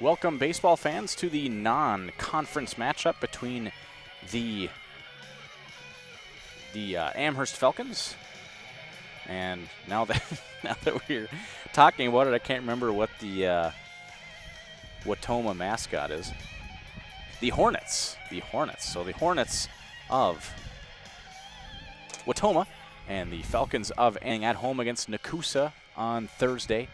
Welcome, baseball fans, to the non-conference matchup between the Amherst Falcons. And now that we're talking about it, I can't remember what the Wautoma mascot is. The Hornets. The Hornets. So the Hornets of Wautoma and the Falcons of at home against Nakusa on Thursday,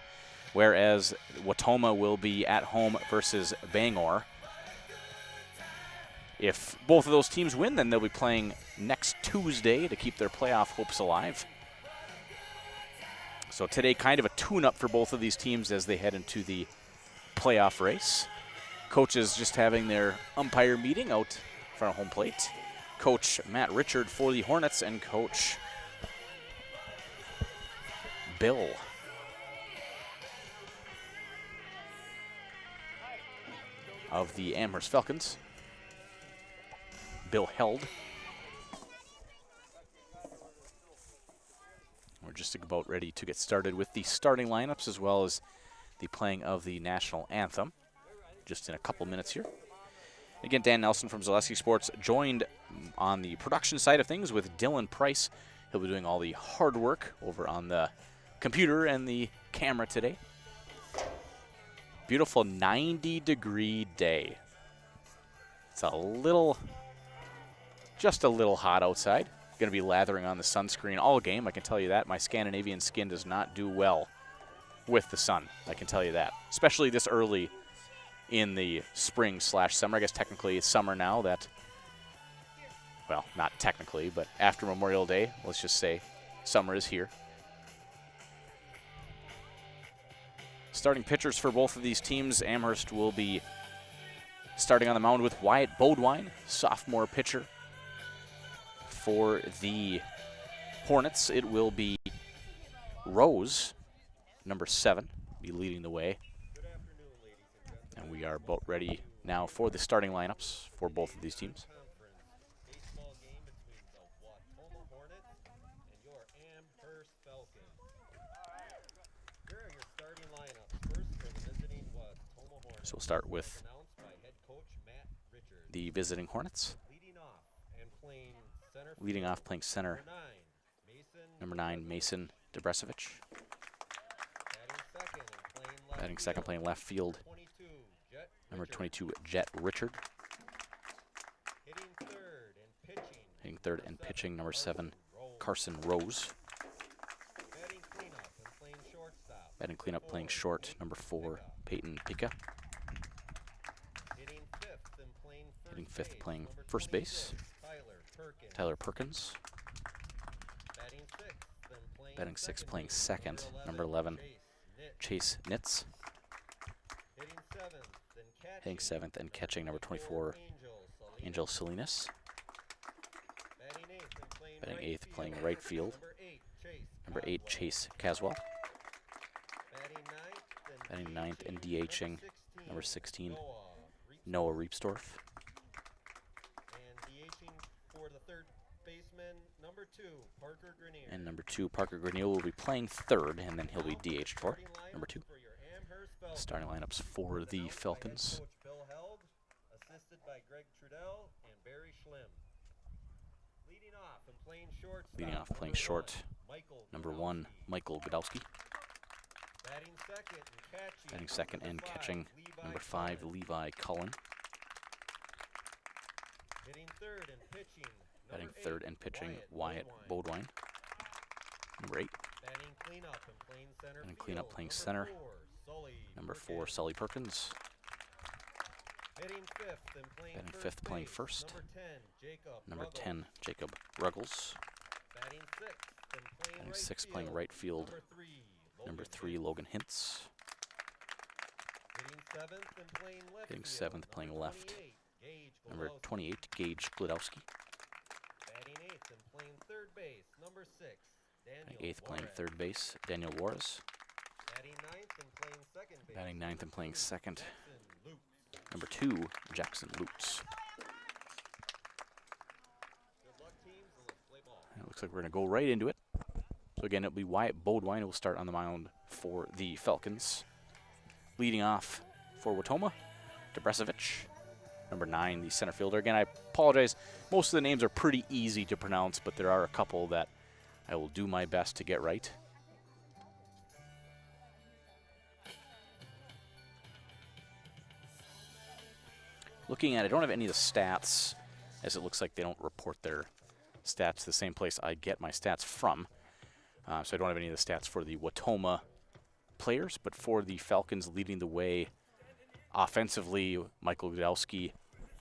whereas Wautoma will be at home versus Bangor. If both of those teams win, then they'll be playing next Tuesday to keep their playoff hopes alive. So today, kind of a tune-up for both of these teams as they head into the playoff race. Coaches just having their umpire meeting out in front of home plate. Coach Matt Richard for the Hornets and Coach Bill of the Amherst Falcons. Bill Held. We're just about ready to get started with the starting lineups as well as the playing of the national anthem just in a couple minutes here. Again, Dan Nelson from Zaleski Sports joined on the production side of things with Dylan Price. He'll be doing all the hard work over on the computer and the camera today. Beautiful 90-degree day. It's just a little hot outside. Going to be lathering on the sunscreen all game, I can tell you that. My Scandinavian skin does not do well with the sun, I can tell you that. Especially this early in the spring/summer. I guess technically it's summer now well, not technically, but after Memorial Day, let's just say summer is here. Starting pitchers for both of these teams, Amherst will be starting on the mound with Wyatt Bodwine, sophomore pitcher. For the Hornets, it will be Rose, number 7, be leading the way. And we are about ready now for the starting lineups for both of these teams. So we'll start with the visiting Hornets. Leading off, playing center, number 9, Mason Debresovich. Batting second, playing left field, number 22, Jet Richard. Hitting third and pitching, number 7, Carson Rose. Batting cleanup, playing short, number 4, Peyton Pika. Hitting fifth, playing first base, Tyler Perkins. Batting sixth, playing second, number 11, Chase Nitz. Hitting seventh and catching, number 24, Angel Salinas. Batting eighth, playing right field, number 8, Chase Caswell. Batting ninth and DHing, number 16, Noah Reepsdorf. And number 2, Parker Grenier will be playing third, and then he'll be DH'd for number 2. Starting lineups for the Falcons. Leading off, playing short, number 1, Michael Godowski. Batting second and catching, number 5, Levi Cullen. Batting third and pitching, Wyatt Bodwine, number 8. Batting cleanup, playing center, number 4, Sully Perkins. Batting fifth, playing first, number 10, Jacob Ruggles. Batting sixth, playing right field, number 3, Logan Hintz. Hitting seventh, playing left, number 28, Gage Glodowski. Batting eighth, playing third base, Daniel Juarez. Batting ninth and playing second, number 2, Jackson Lutz. It looks like we're going to go right into it. So again, it'll be Wyatt Bodwine who will start on the mound for the Falcons. Leading off for Wautoma. Debresevic, number 9, the center fielder. Again, I apologize. Most of the names are pretty easy to pronounce, but there are a couple that I will do my best to get right. Looking at it, I don't have any of the stats, as it looks like they don't report their stats the same place I get my stats from. So I don't have any of the stats for the Wautoma players, but for the Falcons leading the way offensively, Michael Gudowski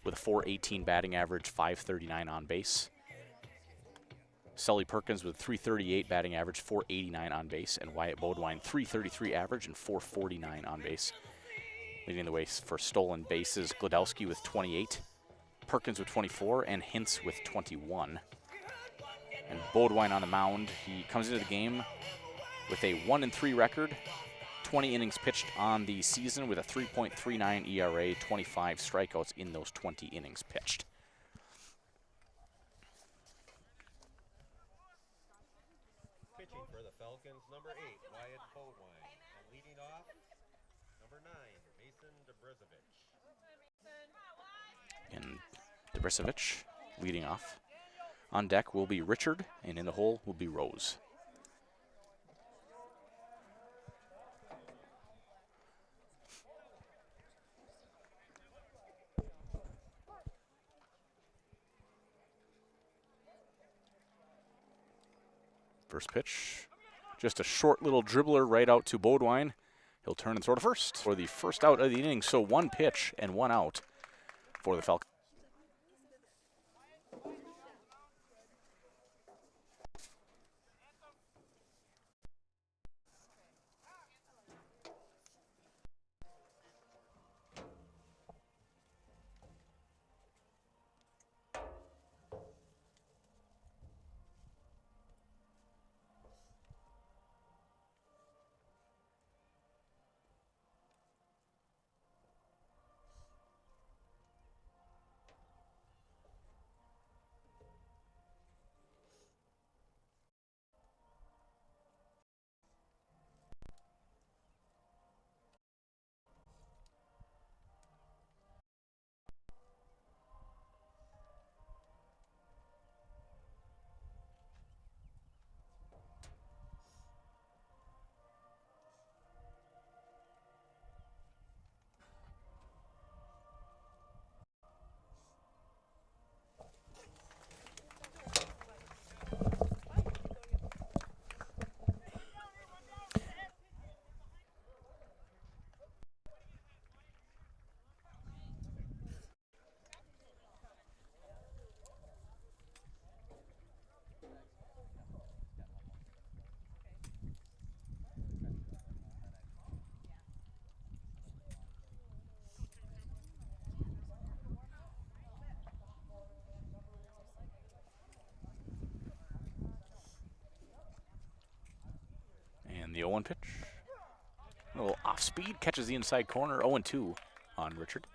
with a .418 batting average, .539 on base. Sully Perkins with a .338 batting average, .489 on base, and Wyatt Bodwine .333 average and .449 on base. Leading the way for stolen bases, Gladowski with 28, Perkins with 24, and Hintz with 21. And Bodwine on the mound, he comes into the game with a 1-3 record, 20 innings pitched on the season with a 3.39 ERA, 25 strikeouts in those 20 innings pitched. Pitching for the Falcons, number 8, Wyatt Bodwine. And leading off, number 9, Mason Debresevic. And Debresevic leading off. On deck will be Richard, and in the hole will be Rose. First pitch, just a short little dribbler right out to Bodwine. He'll turn and throw to first for the first out of the inning. So 1 pitch and 1 out for the Falcons. And the 0-1 pitch. A little off speed, catches the inside corner. 0-2 on Richard.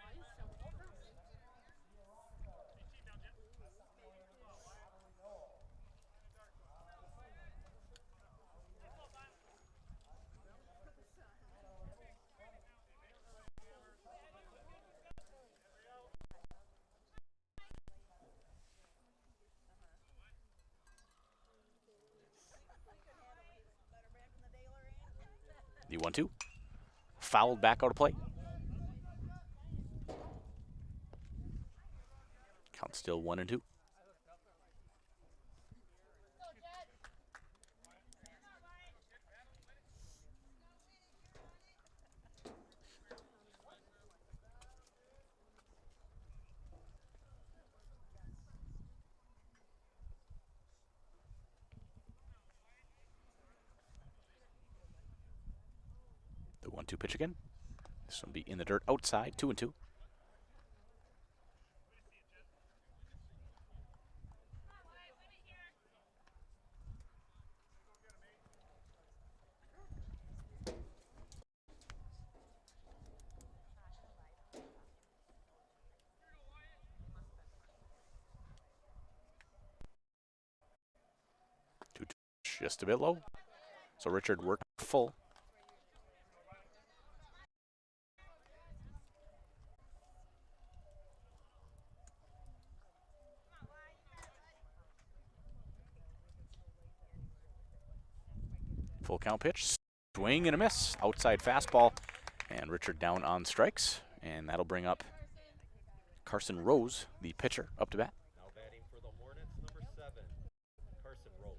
The 1-2. Fouled back out of play. Count still 1-2. The 1-2 pitch again. This will be in the dirt outside, 2-2. Just a bit low. So Richard worked full. Full count pitch. Swing and a miss. Outside fastball. And Richard down on strikes. And that'll bring up Carson Rose, the pitcher, up to bat. Now batting for the Hornets, number 7, Carson Rose.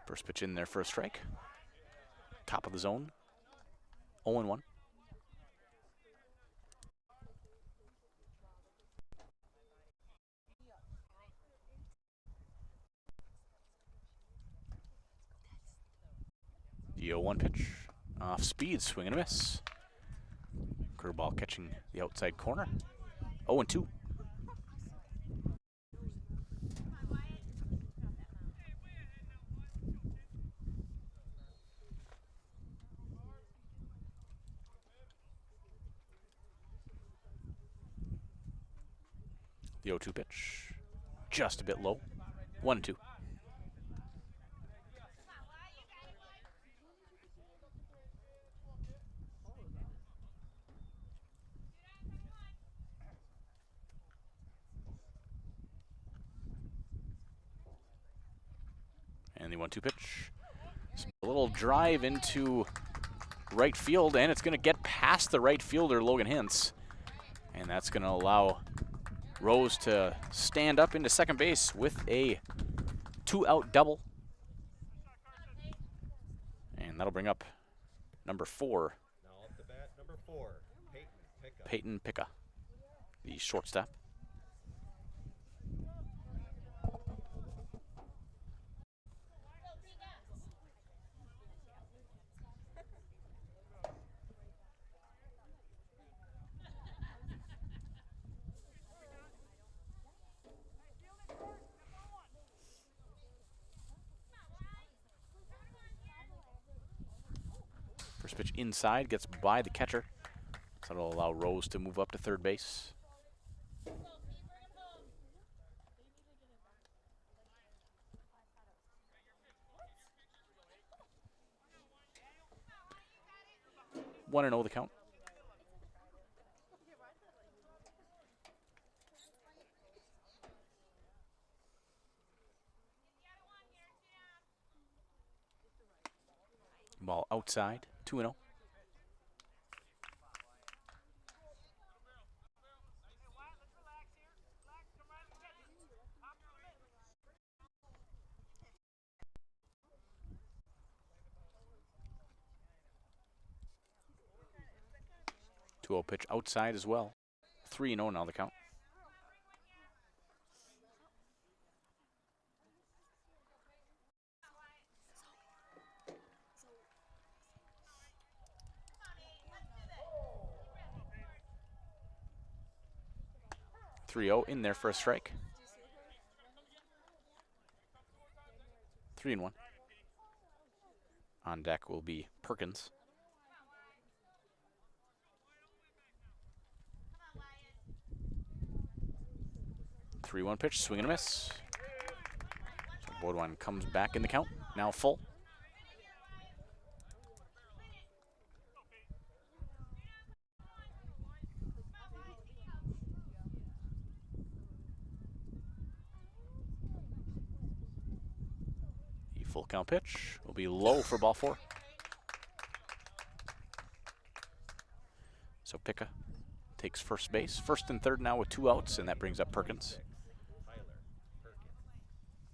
First pitch in there for a strike. Top of the zone. 0-1. The 0-1 pitch. Off speed, swing and a miss. Curveball catching the outside corner. 0-2. The 0-2 pitch, just a bit low. 1-2. And the 1-2 pitch. A little drive into right field, and it's going to get past the right fielder, Logan Hintz. And that's going to allow Rose to stand up into second base with a 2-out double. And that'll bring up number 4. Now up to bat, number 4, Peyton Picca, the shortstop. First pitch inside, gets by the catcher. So that'll allow Rose to move up to third base. One and 0 the count. Ball outside, 2-0. Pitch outside as well. 3-0 now the count. In there for a strike. 3-1. On deck will be Perkins. The 3-1 pitch, swing and a miss. So Baudouin comes back in the count, now full. The full count pitch will be low for ball 4. So Picca takes first base, first and third now with 2 outs, and that brings up Perkins,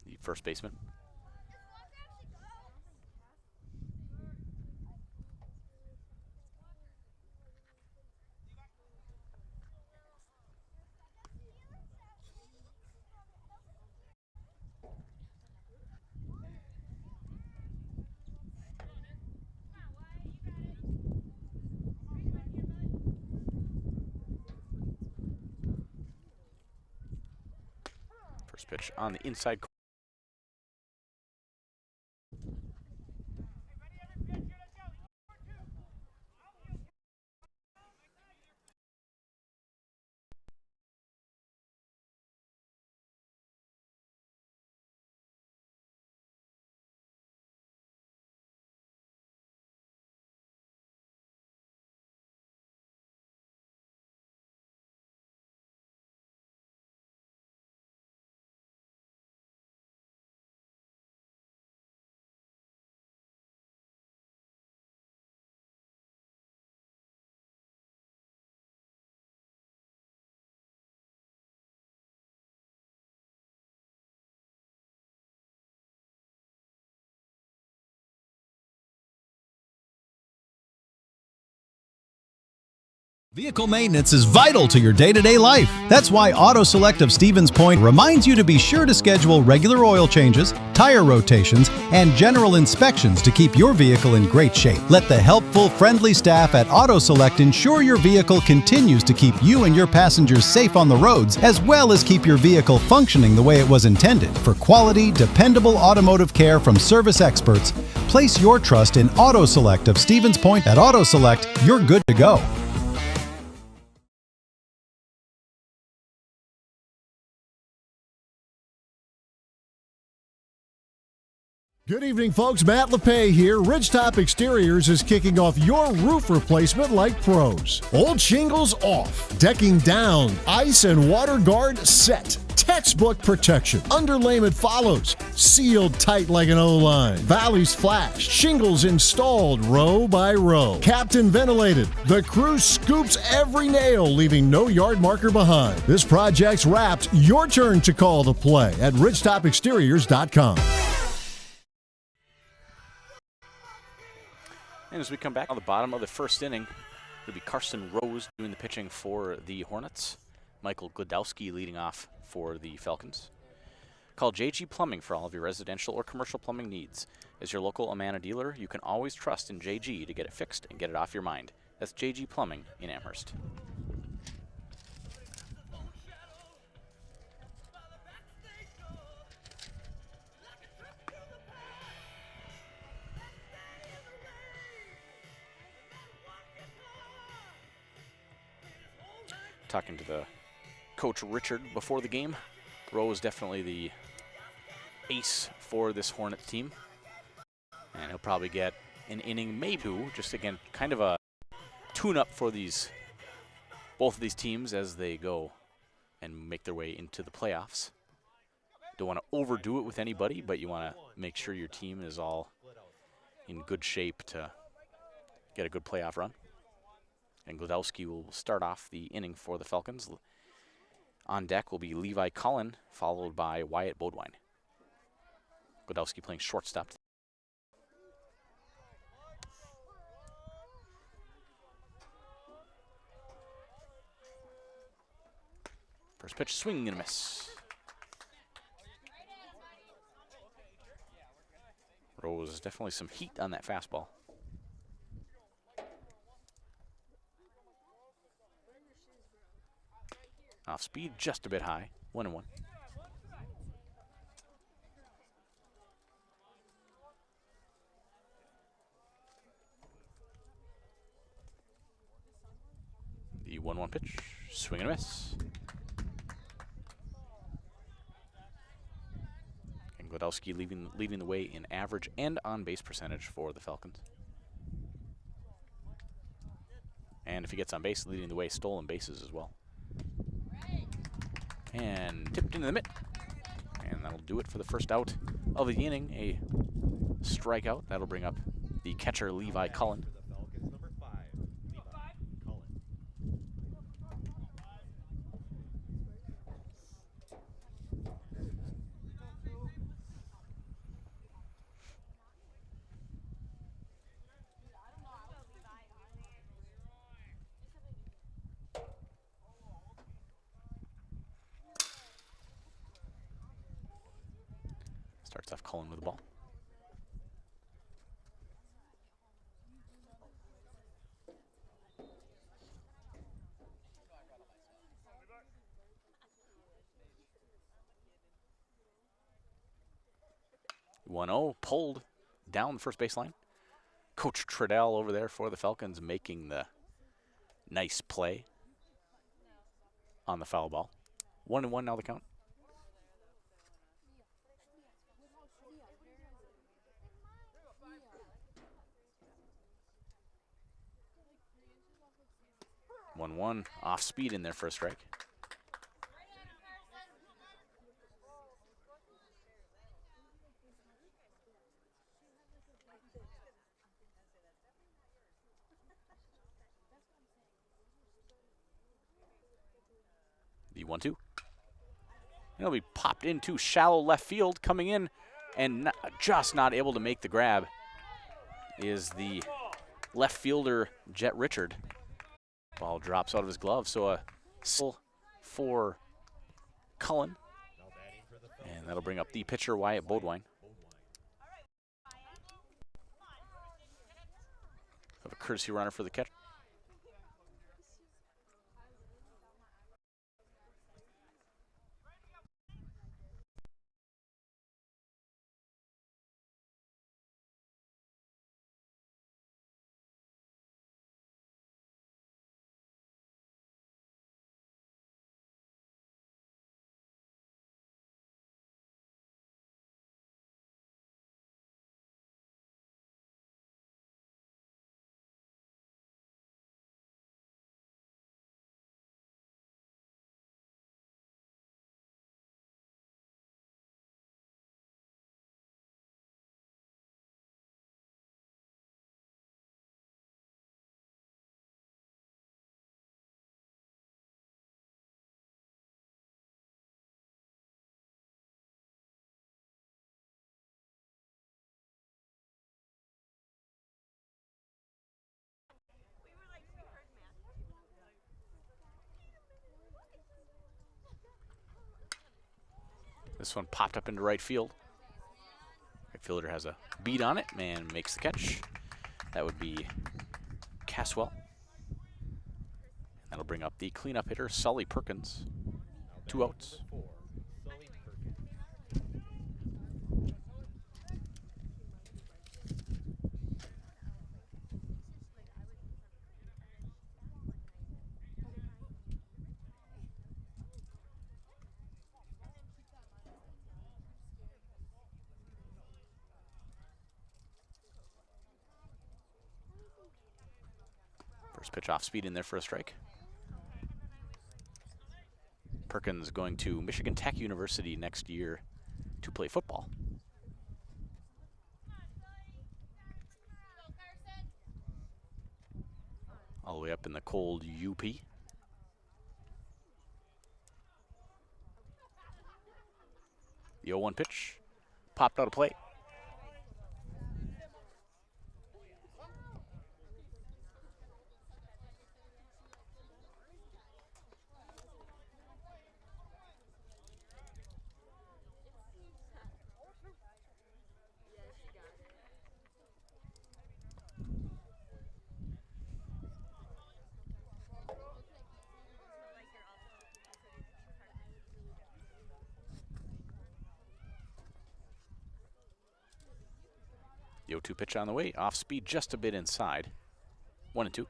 the first baseman. First pitch on the inside corner. Vehicle maintenance is vital to your day-to-day life. That's why Auto Select of Stevens Point reminds you to be sure to schedule regular oil changes, tire rotations, and general inspections to keep your vehicle in great shape. Let the helpful, friendly staff at Auto Select ensure your vehicle continues to keep you and your passengers safe on the roads, as well as keep your vehicle functioning the way it was intended. For quality, dependable automotive care from service experts, place your trust in Auto Select of Stevens Point. At Auto Select, you're good to go. Good evening, folks. Matt LePay here. Ridgetop Exteriors is kicking off your roof replacement like pros. Old shingles off, decking down, ice and water guard set. Textbook protection. Underlayment follows. Sealed tight like an O-line. Valleys flashed. Shingles installed row by row. Captain ventilated. The crew scoops every nail, leaving no yard marker behind. This project's wrapped. Your turn to call the play at ridgetopexteriors.com. And as we come back on the bottom of the first inning, it'll be Carson Rose doing the pitching for the Hornets. Michael Glodowski leading off for the Falcons. Call JG Plumbing for all of your residential or commercial plumbing needs. As your local Amana dealer, you can always trust in JG to get it fixed and get it off your mind. That's JG Plumbing in Amherst. Talking to the coach Richard before the game. Rose definitely the ace for this Hornets team. And he'll probably get an inning, maybe two. Just again, kind of a tune-up for both of these teams as they go and make their way into the playoffs. Don't want to overdo it with anybody, but you want to make sure your team is all in good shape to get a good playoff run. And Glodowski will start off the inning for the Falcons. On deck will be Levi Cullen, followed by Wyatt Bodwine. Glodowski playing shortstop. First pitch, swing and a miss. Rose, definitely some heat on that fastball. Off speed, just a bit high. 1-1. The 1-1 pitch, swing and a miss. And Glodowski leading the way in average and on-base percentage for the Falcons. And if he gets on base, leading the way stolen bases as well. And tipped into the mitt. And that'll do it for the first out of the inning. A strikeout. That'll bring up the catcher, Levi Cullen. Starts off Cullen with the ball. Pulled down the first baseline. Coach Treadell over there for the Falcons making the nice play on the foul ball. 1-1 now the count. One off speed in there for a strike. The 1-2. It'll be popped into shallow left field. Coming in and just not able to make the grab is the left fielder, Jet Richard. Ball drops out of his glove, so a still for Cullen. And that'll bring up the pitcher, Wyatt Bodwine. Have a courtesy runner for the catch. This one popped up into right field. Right fielder has a beat on it and makes the catch. That would be Caswell. That'll bring up the cleanup hitter, Sully Perkins. 2 outs. First pitch off speed in there for a strike. Perkins going to Michigan Tech University next year to play football. All the way up in the cold UP. The 0-1 pitch popped out of play. The 0-2 pitch on the way, off speed just a bit inside. 1-2.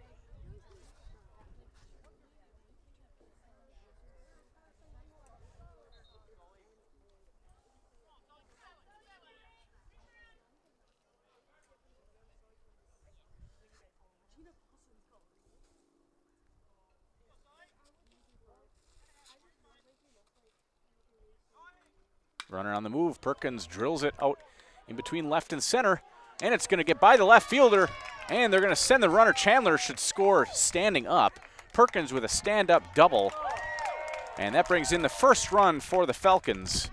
Runner on the move. Perkins drills it out in between left and center. And it's going to get by the left fielder, and they're going to send the runner. Chandler should score standing up. Perkins with a stand-up double. And that brings in the first run for the Falcons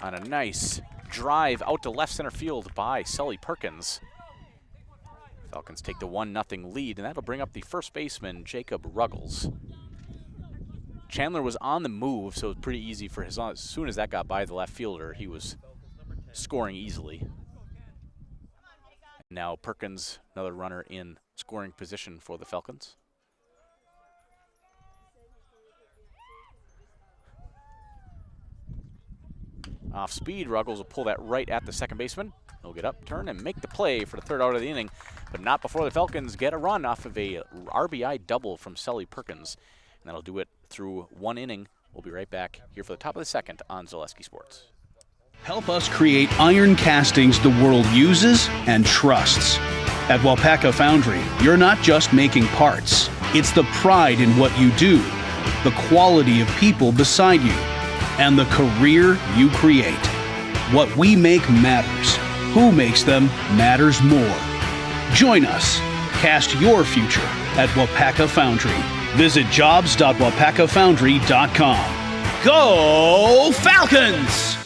on a nice drive out to left center field by Sully Perkins. Falcons take the 1-0 lead, and that'll bring up the first baseman, Jacob Ruggles. Chandler was on the move, so it was pretty easy for his. As soon as that got by the left fielder, he was scoring easily. Now Perkins, another runner in scoring position for the Falcons. Off speed, Ruggles will pull that right at the second baseman. He'll get up, turn, and make the play for the third out of the inning, but not before the Falcons get a run off of a RBI double from Sully Perkins. And that'll do it through 1 inning. We'll be right back here for the top of the second on Zaleski Sports. Help us create iron castings the world uses and trusts. At Waupaca Foundry, you're not just making parts. It's the pride in what you do, the quality of people beside you, and the career you create. What we make matters. Who makes them matters more. Join us. Cast your future at Waupaca Foundry. Visit jobs.waupacafoundry.com. Go Falcons!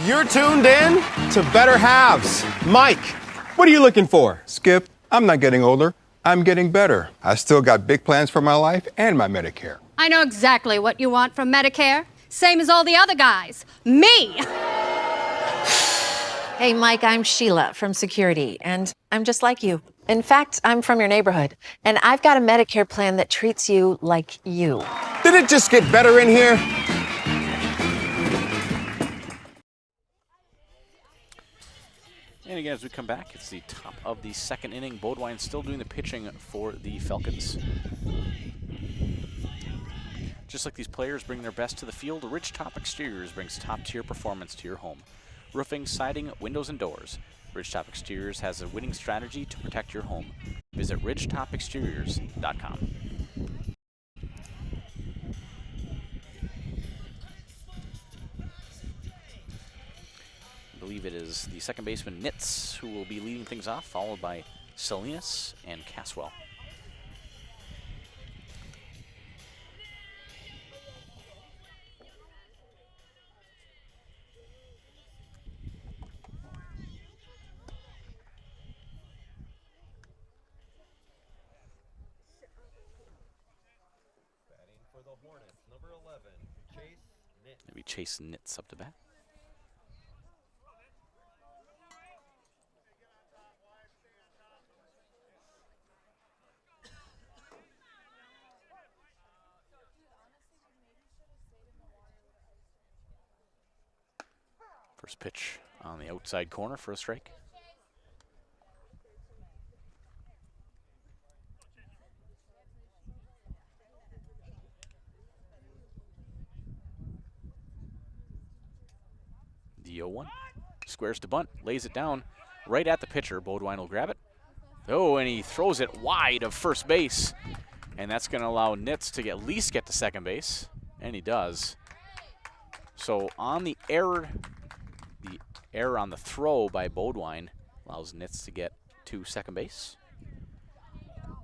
You're tuned in to Better Halves. Mike, what are you looking for? Skip, I'm not getting older. I'm getting better. I still got big plans for my life and my Medicare. I know exactly what you want from Medicare. Same as all the other guys. Me! Hey, Mike, I'm Sheila from Security, and I'm just like you. In fact, I'm from your neighborhood, and I've got a Medicare plan that treats you like you. Did it just get better in here? And again, as we come back, it's the top of the second inning. Bodwine still doing the pitching for the Falcons. Just like these players bring their best to the field, Ridgetop Exteriors brings top-tier performance to your home. Roofing, siding, windows, and doors. Ridgetop Exteriors has a winning strategy to protect your home. Visit ridgetopexteriors.com. I believe it is the second baseman, Nitz, who will be leading things off, followed by Salinas and Caswell. Batting for the Hornets, number 11, Chase Nitz. Maybe Chase Nitz up to bat. First pitch on the outside corner for a strike. The 0-1. Squares to bunt, lays it down right at the pitcher. Bodwine will grab it. Oh, and he throws it wide of first base. And that's going to allow Nitz to at least get to second base. And he does. So on the error on the throw by Bodwine allows Nitz to get to second base. Now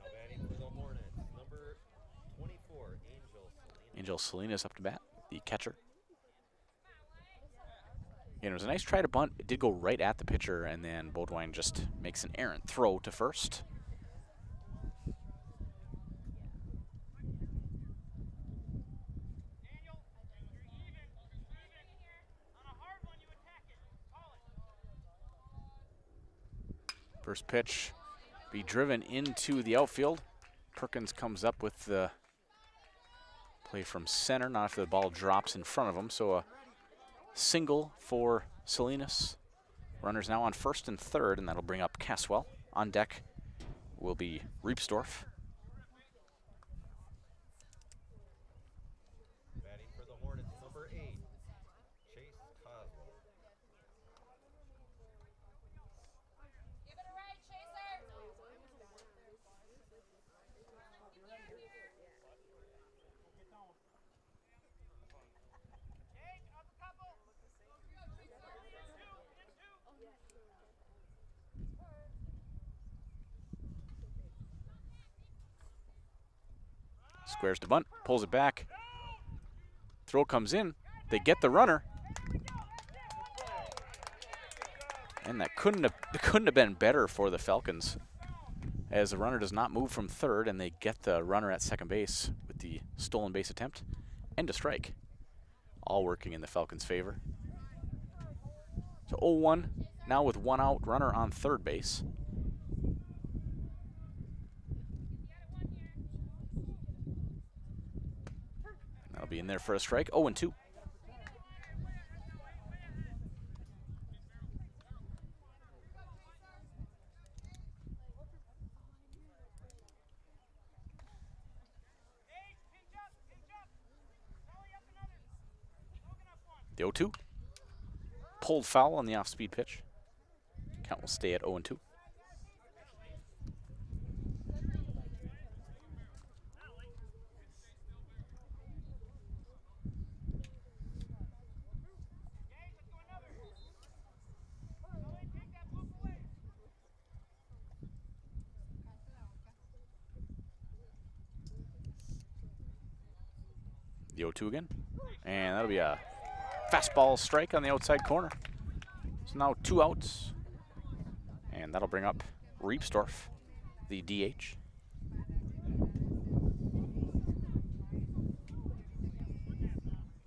batting for the Hornets, number 24, Angel Salinas up to bat, the catcher. And it was a nice try to bunt. It did go right at the pitcher, and then Bodwine just makes an errant throw to first. First pitch be driven into the outfield. Perkins comes up with the play from center, not if the ball drops in front of him. So a single for Salinas. Runners now on first and third, and that'll bring up Caswell. On deck will be Riepsdorf. batting for the Hornets, number 8, Chase Coswell. Squares to bunt, pulls it back. Throw comes in. They get the runner. And that couldn't have been better for the Falcons, as the runner does not move from third, and they get the runner at second base with the stolen base attempt and a strike. All working in the Falcons' favor. So 0-1, now with one out, runner on third base. That'll be in there for a strike. 0-2. The 0-2. Pulled foul on the off-speed pitch. Count will stay at 0-2. The 0-2 again. And that'll be a fastball strike on the outside corner. So now 2 outs. And And that'll bring up Riepsdorf, the DH.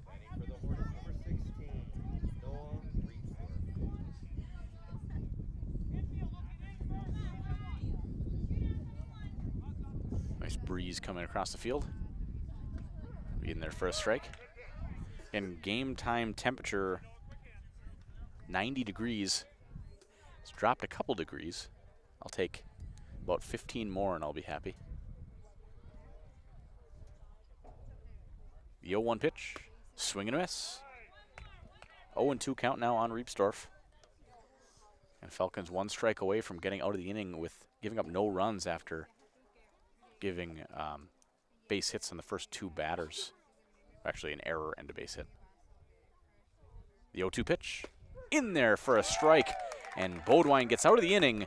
Batting for the Hornets, number 16, Noah Riepsdorf. Nice breeze coming across the field. Be in there for a strike. And game time temperature 90 degrees. It's dropped a couple degrees. I'll take about 15 more and I'll be happy. The 0-1 pitch, swing and a miss. 0-2 count now on Riepsdorf. And Falcons 1 strike away from getting out of the inning with giving up no runs after giving base hits on the first 2 batters. Actually, an error and a base hit. The 0-2 pitch, in there for a strike. And Bodwine gets out of the inning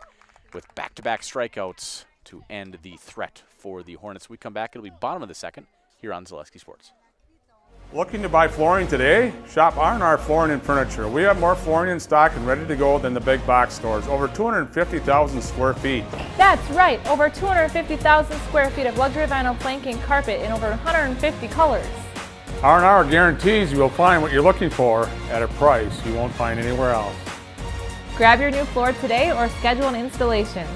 with back-to-back strikeouts to end the threat for the Hornets. We come back, it'll be bottom of the second here on Zaleski Sports. Looking to buy flooring today? Shop R&R Flooring and Furniture. We have more flooring in stock and ready to go than the big box stores. Over 250,000 square feet. That's right, over 250,000 square feet of luxury vinyl planking carpet in over 150 colors. R&R guarantees you will find what you're looking for at a price you won't find anywhere else. Grab your new floor today or schedule an installation.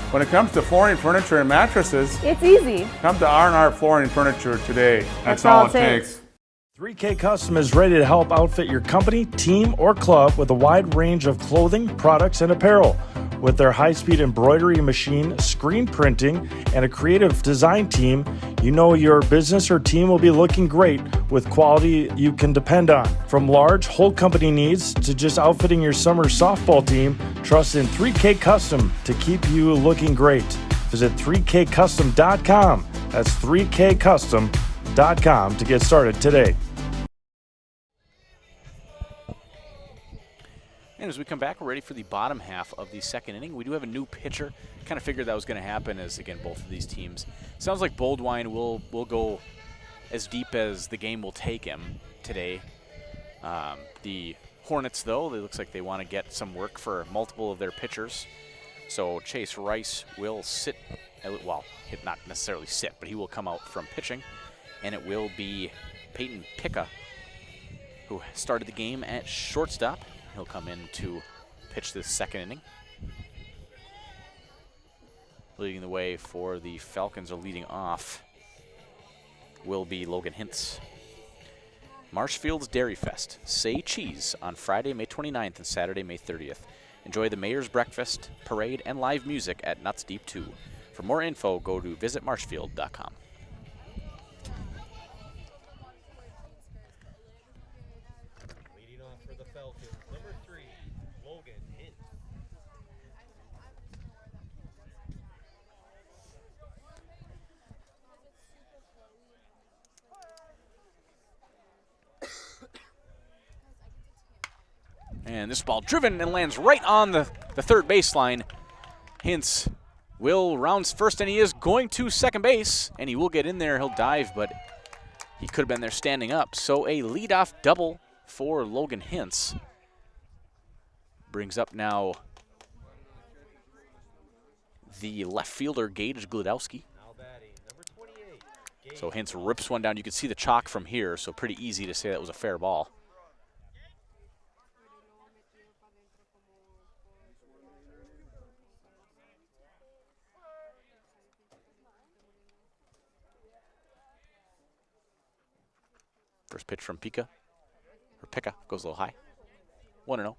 When it comes to flooring, furniture, and mattresses, It's easy. come to R&R Flooring and Furniture today. That's all it takes. 3K Custom is ready to help outfit your company, team, or club with a wide range of clothing, products, and apparel. With their high-speed embroidery machine, screen printing, and a creative design team, you know your business or team will be looking great with quality you can depend on. From large, whole company needs to just outfitting your summer softball team, trust in 3K Custom to keep you looking great. Visit 3kcustom.com. That's 3kcustom.com to get started today. And as we come back, we're ready for the bottom half of the second inning. We do have a new pitcher. Kind of figured that was going to happen as, again, both of these teams. Sounds like Boldwine will go as deep as the game will take him today. The Hornets, though, it looks like they want to get some work for multiple of their pitchers. So Chase Rice will sit, well, not necessarily sit, but he will come out from pitching. And it will be Peyton Picca, who started the game at shortstop. He'll come in to pitch this second inning. Leading the way for the Falcons, or leading off, will be Logan Hintz. Marshfield's Dairy Fest. Say cheese on Friday, May 29th and Saturday, May 30th. Enjoy the Mayor's Breakfast, parade, and live music at Nuts Deep 2. For more info, go to visitmarshfield.com. Leading off for the Falcons, number 3, Logan Hintz. And this ball driven and lands right on the third baseline. Hintz will rounds first, and he is going to second base, and he will get in there. He'll dive, but he could have been there standing up. So a leadoff double for Logan Hintz. Brings up now the left fielder, Gage Glodowski. Now batting, number 28. So Hintz rips one down. You can see the chalk from here, so pretty easy to say that was a fair ball. First pitch from Picca goes a little high. 1-0.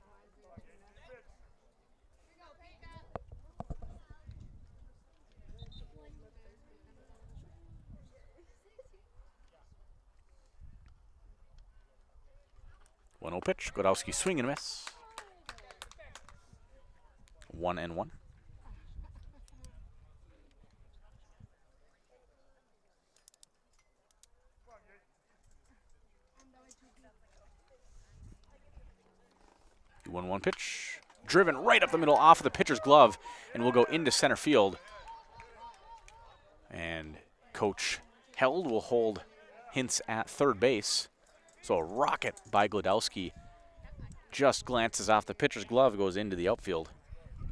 Pitch. Godowski swing and miss. 1-1. The 1-1 pitch. Driven right up the middle off of the pitcher's glove and will go into center field. And Coach Held will hold Hintz at third base. So a rocket by Glodowski just glances off the pitcher's glove, goes into the outfield.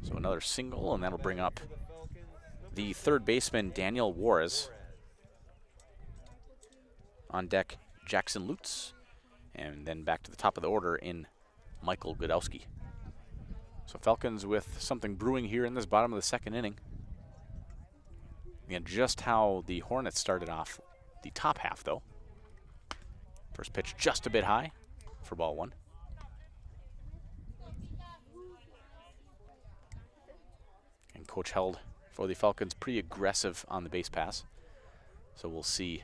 So another single, and that'll bring up the third baseman, Daniel Juarez. On deck, Jackson Lutz. And then back to the top of the order in Michael Godowski. So Falcons with something brewing here in this bottom of the second inning. Again, just how the Hornets started off the top half, though. First pitch just a bit high for ball one. And Coach Held for the Falcons pretty aggressive on the base pass. So we'll see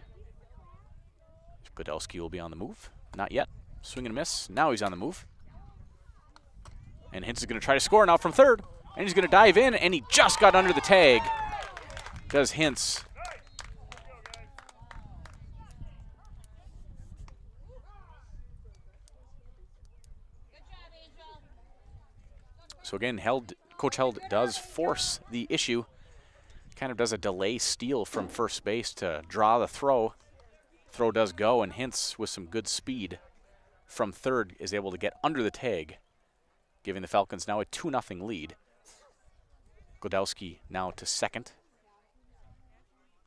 if Godowski will be on the move. Not yet. Swing and a miss. Now he's on the move. And Hintz is going to try to score now from third. And he's going to dive in, and he just got under the tag. Does Hintz. So again, Coach Held does force the issue. Kind of does a delay steal from first base to draw the throw. Throw does go, and Hintz, with some good speed from third, is able to get under the tag, giving the Falcons now a 2-0 lead. Godowski now to second.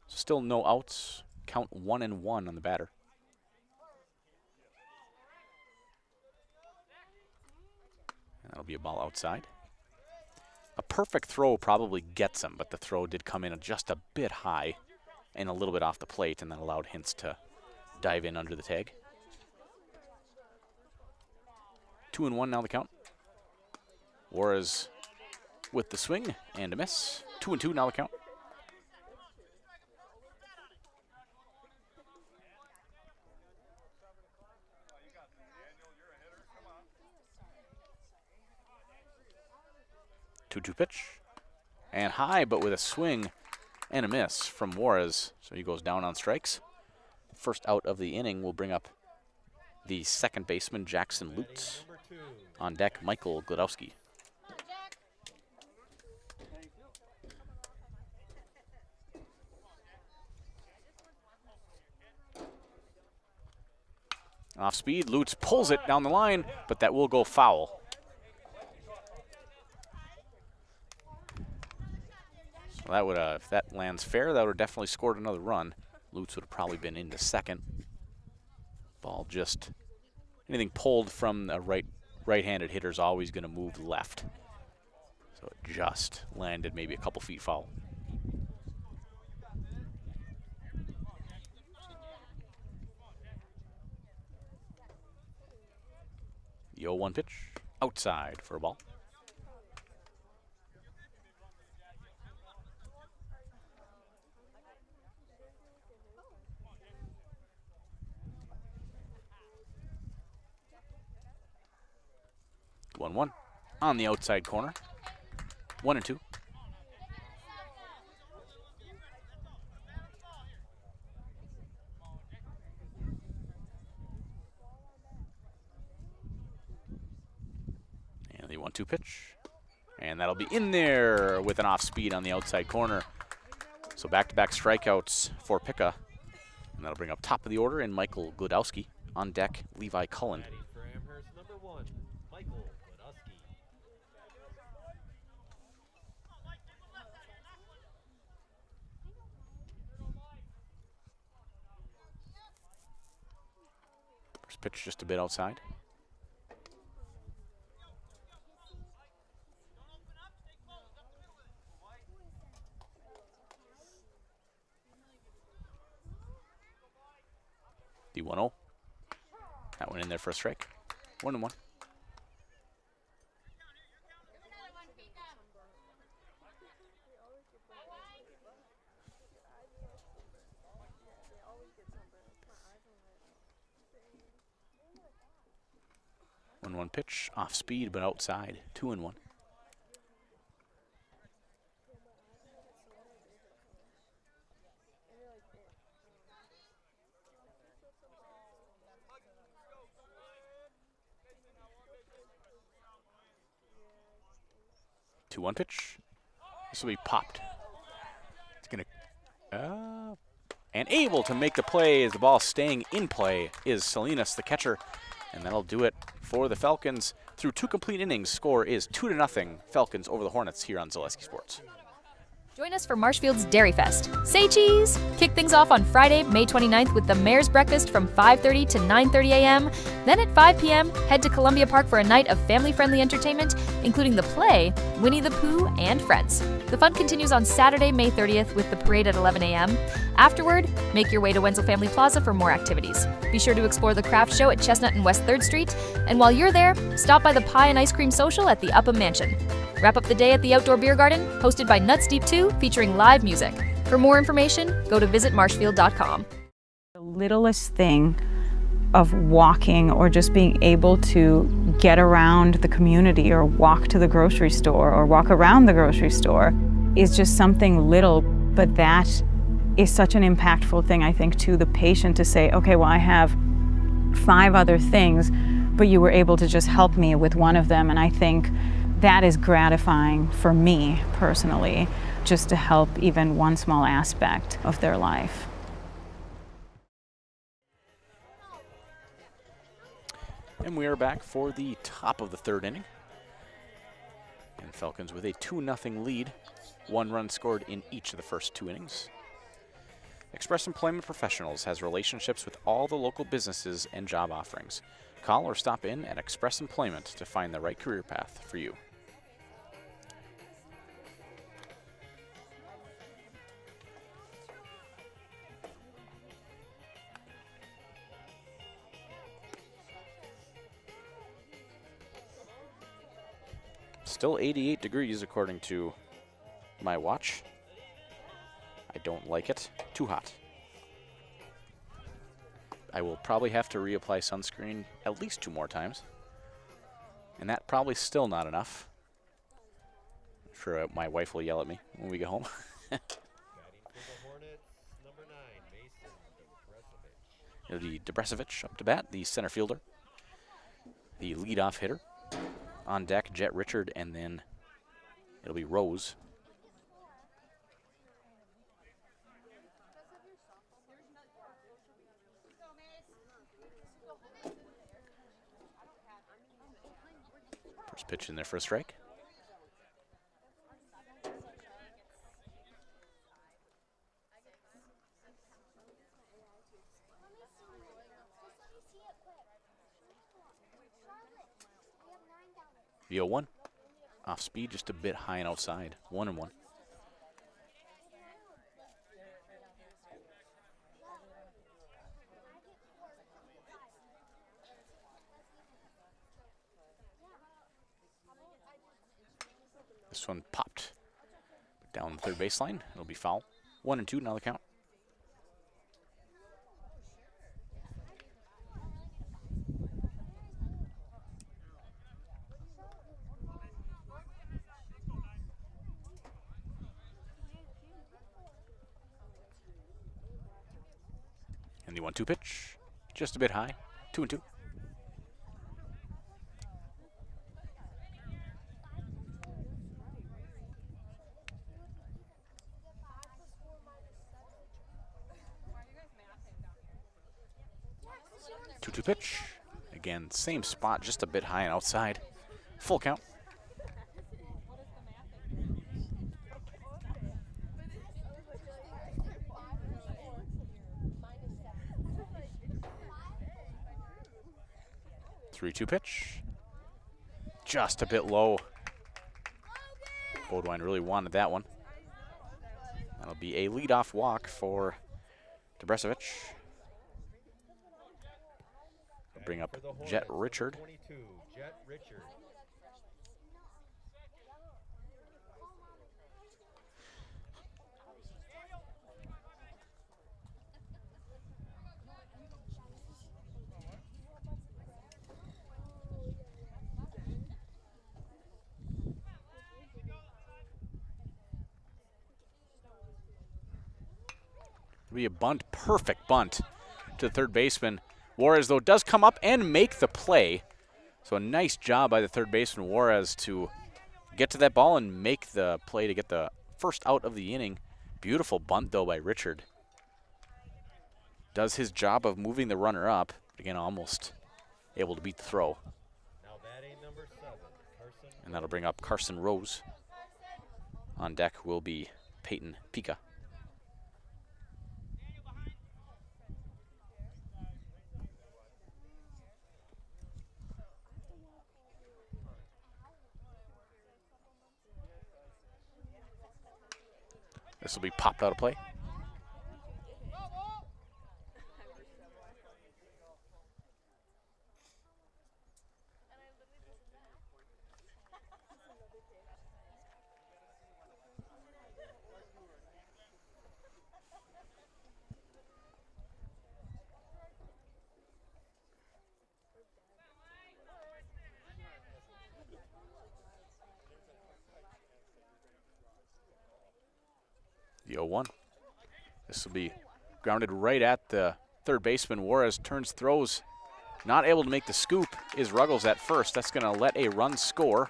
Still no outs. Count 1-1 on the batter. And that'll be a ball outside. A perfect throw probably gets him, but the throw did come in just a bit high and a little bit off the plate, and that allowed Hintz to dive in under the tag. 2-1 now the count. Juarez with the swing and a miss. 2-2 now the count. Two pitch. And high, but with a swing and a miss from Juarez. So he goes down on strikes. First out of the inning will bring up the second baseman, Jackson Lutz. On deck, Michael Godowski. Off speed, Lutz pulls it down the line, but that will go foul. So that would, if that lands fair, that would have definitely scored another run. Lutz would have probably been into second. Ball just, anything pulled from a right-handed hitter is always going to move left. So it just landed maybe a couple feet foul. The 0-1 pitch, outside for a ball. One on the outside corner. 1-2. And the 1-2 pitch. And that'll be in there with an off speed on the outside corner. So back-to-back strikeouts for Picca. And that'll bring up top of the order in Michael Godowski. On deck, Levi Cullen. For Amherst, number 1, Michael Godowski. First pitch just a bit outside. The 1-0. That went in there for a strike. 1-1. One pitch, off speed but outside. 2-1. One pitch. This will be popped. It's gonna and able to make the play as the ball staying in play is Salinas, the catcher, And that'll do it for the Falcons. Through 2 complete innings, score is 2-0 Falcons over the Hornets here on Zaleski Sports. Join us for Marshfield's Dairy Fest. Say cheese! Kick things off on Friday, May 29th with the Mayor's Breakfast from 5:30 to 9:30 a.m. Then at 5 p.m., head to Columbia Park for a night of family-friendly entertainment, including the play, Winnie the Pooh, and Friends. The fun continues on Saturday, May 30th with the parade at 11 a.m. Afterward, make your way to Wenzel Family Plaza for more activities. Be sure to explore the craft show at Chestnut and West 3rd Street, and while you're there, stop by the Pie and Ice Cream Social at the Upham Mansion. Wrap up the day at the Outdoor Beer Garden, hosted by Nuts Deep 2, featuring live music. For more information, go to visitmarshfield.com. The littlest thing of walking or just being able to get around the community or walk to the grocery store or walk around the grocery store is just something little, but that is such an impactful thing, I think, to the patient to say, okay, well, I have 5 other things, but you were able to just help me with one of them. And I think that is gratifying for me personally, just to help even one small aspect of their life. And we are back for the top of the 3rd inning. And Falcons with a 2-0 lead. 1 run scored in each of the first 2 innings. Express Employment Professionals has relationships with all the local businesses and job offerings. Call or stop in at Express Employment to find the right career path for you. Still 88 degrees according to my watch. I don't like it. Too hot. I will probably have to reapply sunscreen at least 2 more times. And that probably still not enough. I'm sure my wife will yell at me when we get home. It'll be Debresovich up to bat, the center fielder. The leadoff hitter. On deck, Jet Richard, and then it'll be Rose. First pitch in there for a strike. The 0-1. Off speed, just a bit high and outside. 1-1. This one popped down the 3rd baseline. It'll be foul. 1-2 now the count. And the 1-2 pitch, just a bit high, 2-2. Two-two pitch, again same spot, just a bit high and outside. Full count. Three-two pitch, just a bit low. Bodwine really wanted that one. That'll be a leadoff walk for Debresovich. Bring up Jet Richard. Jet Richard. Be a bunt, perfect bunt to the 3rd baseman. Juarez, though, does come up and make the play. So a nice job by the 3rd baseman, Juarez, to get to that ball and make the play to get the first out of the inning. Beautiful bunt, though, by Richard. Does his job of moving the runner up. Again, almost able to beat the throw. Now batting number 7, Carson. And that'll bring up Carson Rose. On deck will be Peyton Pica. This will be popped out of play. The 0-1. This will be grounded right at the third baseman. Juarez turns, throws. Not able to make the scoop is Ruggles at first. That's going to let a run score.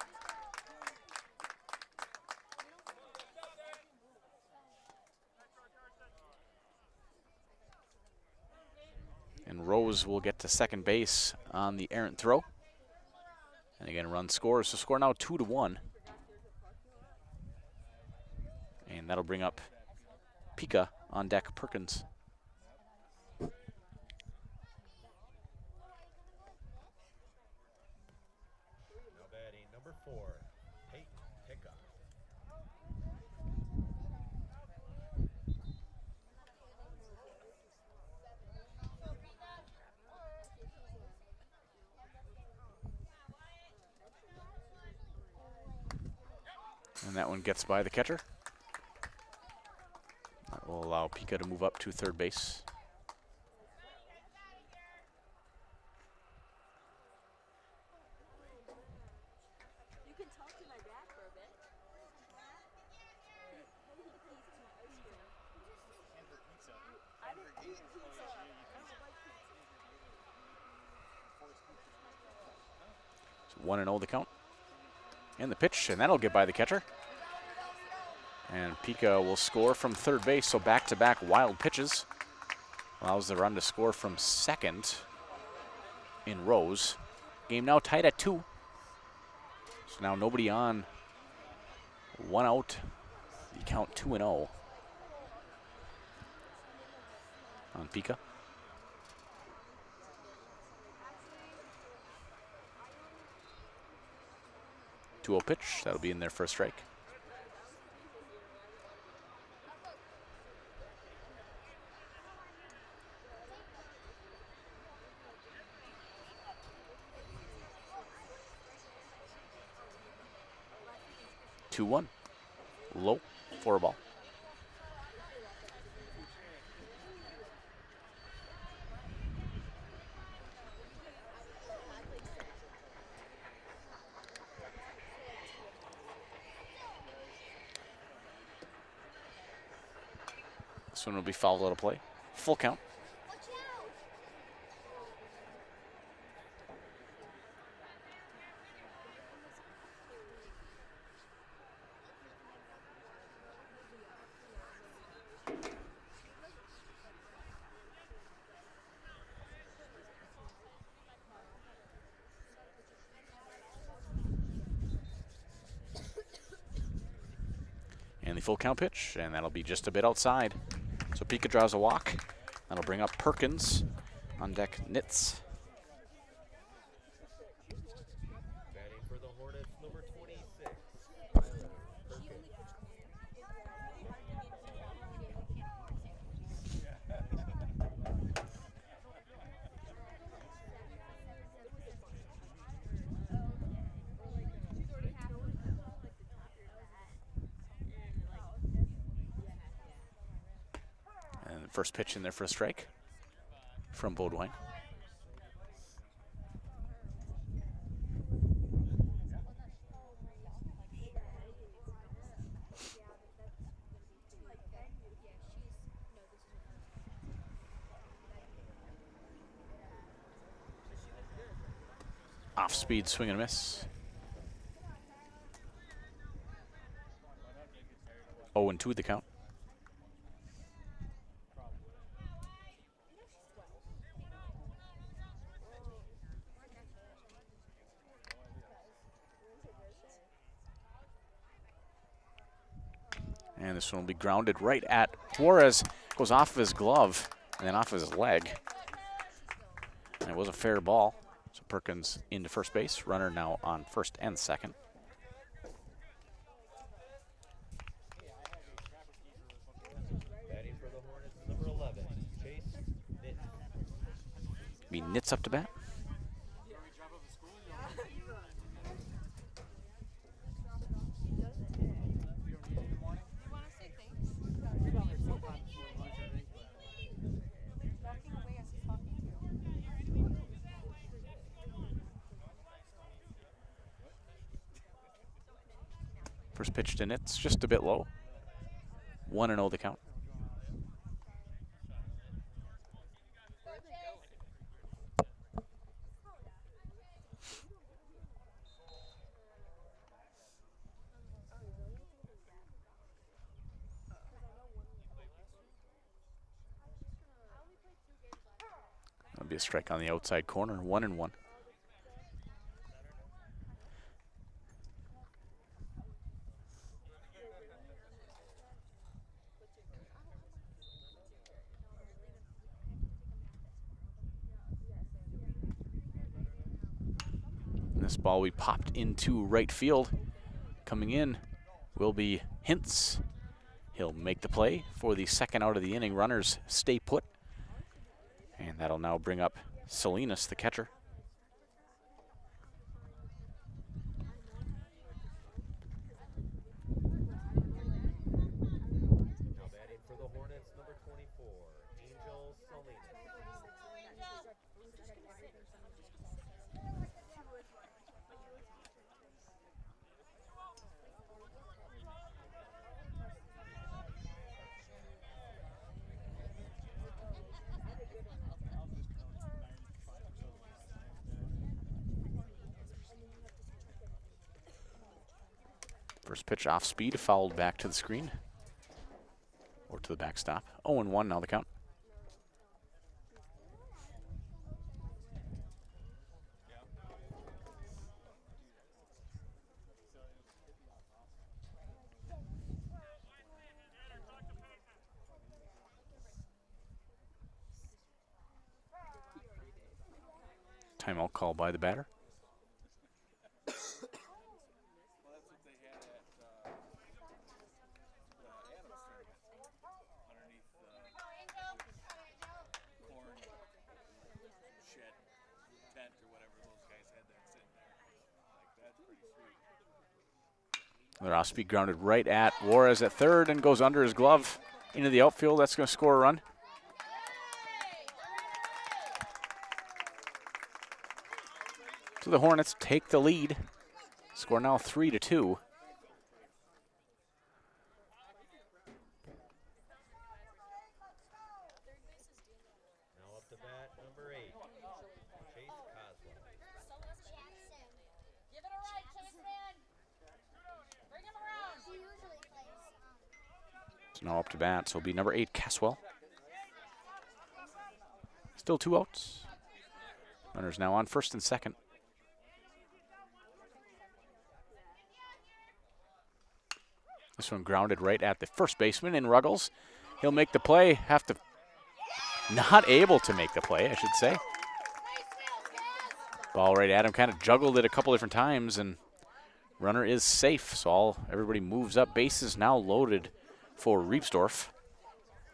And Rose will get to second base on the errant throw. And again, run scores. So score now 2-1. And that'll bring up Pica on deck, Perkins. Now batting number 4, Peyton Pica. And that one gets by the catcher. That will allow Pica to move up to third base. You can talk to my dad for a bit. So 1-0 the count. And the pitch, and that'll get by the catcher. And Pica will score from third base, so back-to-back wild pitches. Allows the run to score from second in Rose. Game now tied at 2. So now nobody on. 1 out. The count 2-0 on Pica. 2-0 pitch. That'll be in there for a strike. Two one, low, 4-ball. This one will be fouled out of play. Full count. And the full count pitch, and that'll be just a bit outside. So Pica draws a walk. That'll bring up Perkins. On deck, Nitz. Batting for the Hornets, number 26. And first pitch in there for a strike from Beaudoin. Off speed swing and miss. 0-2 the count. And this one will be grounded right at Juarez. Goes off of his glove and then off of his leg. And it was a fair ball. So Perkins into first base. Runner now on first and second. Batting for the Hornets, number 11, Chase Nitz. Be Nitz up to bat. First pitch to Nitz, just a bit low. 1-0 the count. That'll be a strike on the outside corner, 1-1. This ball we popped into right field. Coming in will be Hintz. He'll make the play for the second out of the inning. Runners stay put. And that'll now bring up Salinas, the catcher. Now batting for the Hornets, number 24, Angel Salinas. First pitch off speed, fouled back to the screen. Or to the backstop. 0-1 now the count. Timeout call by the batter. Another off-speed grounded right at Juarez at third and goes under his glove into the outfield. That's going to score a run. So the Hornets take the lead. Score now 3-2. Now up to bat, number 8, Chase Coswell. Give it a right, Chase, man. Bring him around. He usually plays. So now up to bat, so it'll be number 8, Caswell. Still 2 outs. Runners now on first and second. This one grounded right at the first baseman in Ruggles. He'll make the play, not able to make the play, I should say. Ball right at him, kind of juggled it a couple different times, and runner is safe, so everybody moves up. Bases now loaded for Riepsdorf,